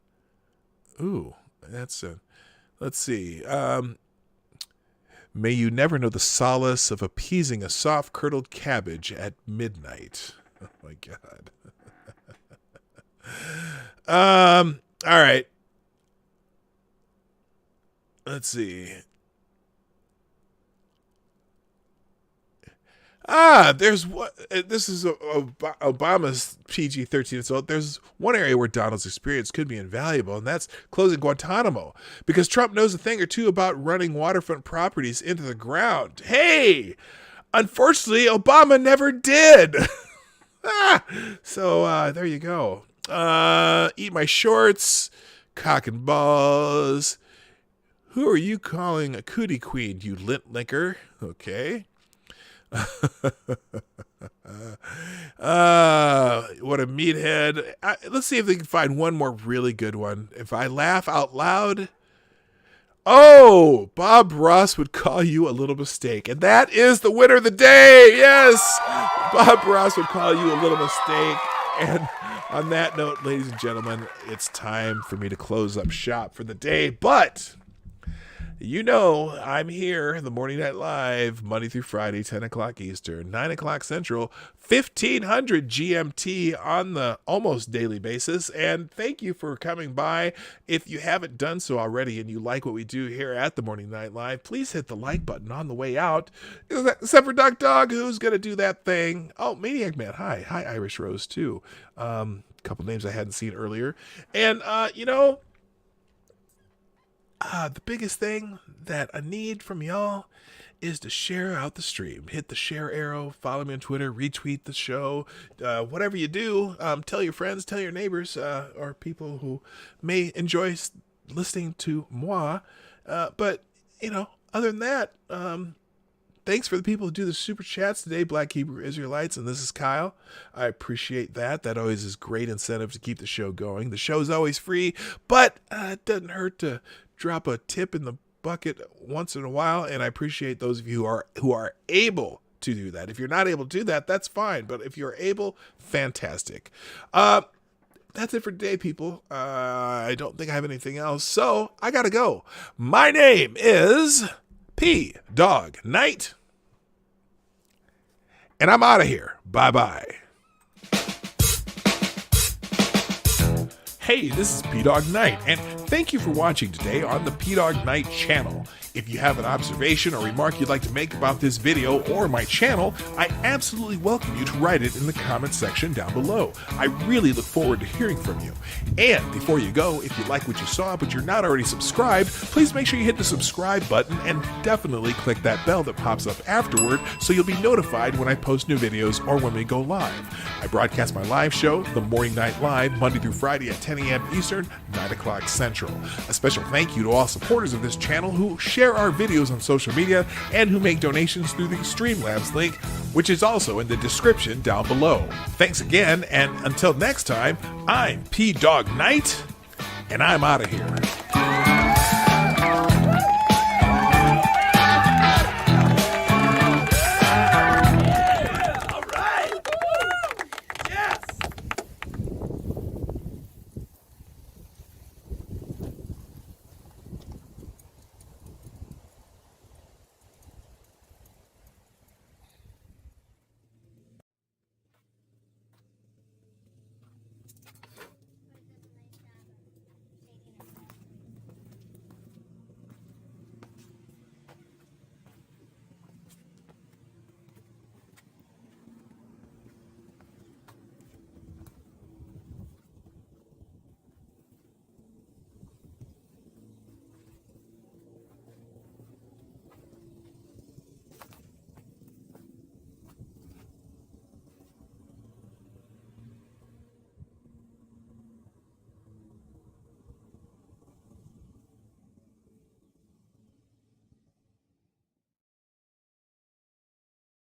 Ooh, that's a... Let's see. May you never know the solace of appeasing a soft-curdled cabbage at midnight. Oh, my God. All right. Let's see. There's what this is Obama's PG-13. So there's one area where Donald's experience could be invaluable, and that's closing Guantanamo, because Trump knows a thing or two about running waterfront properties into the ground. Hey, unfortunately, Obama never did. So there you go. Eat my shorts. Cock and balls. Who are you calling a cootie queen, you lint licker? Okay. What a meathead. Let's see if they can find one more really good one. If I laugh out loud. Oh, Bob Ross would call you a little mistake. And that is the winner of the day. Yes. Bob Ross would call you a little mistake. And on that note, ladies and gentlemen, it's time for me to close up shop for the day. But you know, I'm here, the Morning Night Live, Monday through Friday, 10 o'clock Eastern, 9 o'clock Central, 1500 GMT on the almost daily basis. And thank you for coming by. If you haven't done so already and you like what we do here at the Morning Night Live, please hit the like button on the way out. Except for Duck Dog, who's going to do that thing. Oh, Maniac Man, hi. Hi, Irish Rose, too. A couple names I hadn't seen earlier. And, you know, the biggest thing that I need from y'all is to share out the stream. Hit the share arrow, follow me on Twitter, retweet the show, whatever you do. Tell your friends, tell your neighbors, or people who may enjoy listening to moi. But, you know, other than that, thanks for the people who do the super chats today, Black Hebrew Israelites, and this is Kyle. I appreciate that. That always is great incentive to keep the show going. The show's always free, but it doesn't hurt to drop a tip in the bucket once in a while, and I appreciate those of you who are able to do that. If you're not able to do that, that's fine, but if you're able, fantastic. That's it for today, people. I don't think I have anything else, so I gotta go. My name is PDawg Knight, and I'm out of here. Bye-bye. Hey, this is PDawg Knight, and thank you for watching today on the PDawg Knight channel. If you have an observation or remark you'd like to make about this video or my channel, I absolutely welcome you to write it in the comment section down below. I really look forward to hearing from you. And before you go, if you like what you saw but you're not already subscribed, please make sure you hit the subscribe button and definitely click that bell that pops up afterward so you'll be notified when I post new videos or when we go live. I broadcast my live show, The Morning Night Live, Monday through Friday at 10 a.m. Eastern, 9 o'clock Central. A special thank you to all supporters of this channel who share our videos on social media and who make donations through the Streamlabs link, which is also in the description down below. Thanks again, and until next time, I'm PDawg Knight, and I'm out of here.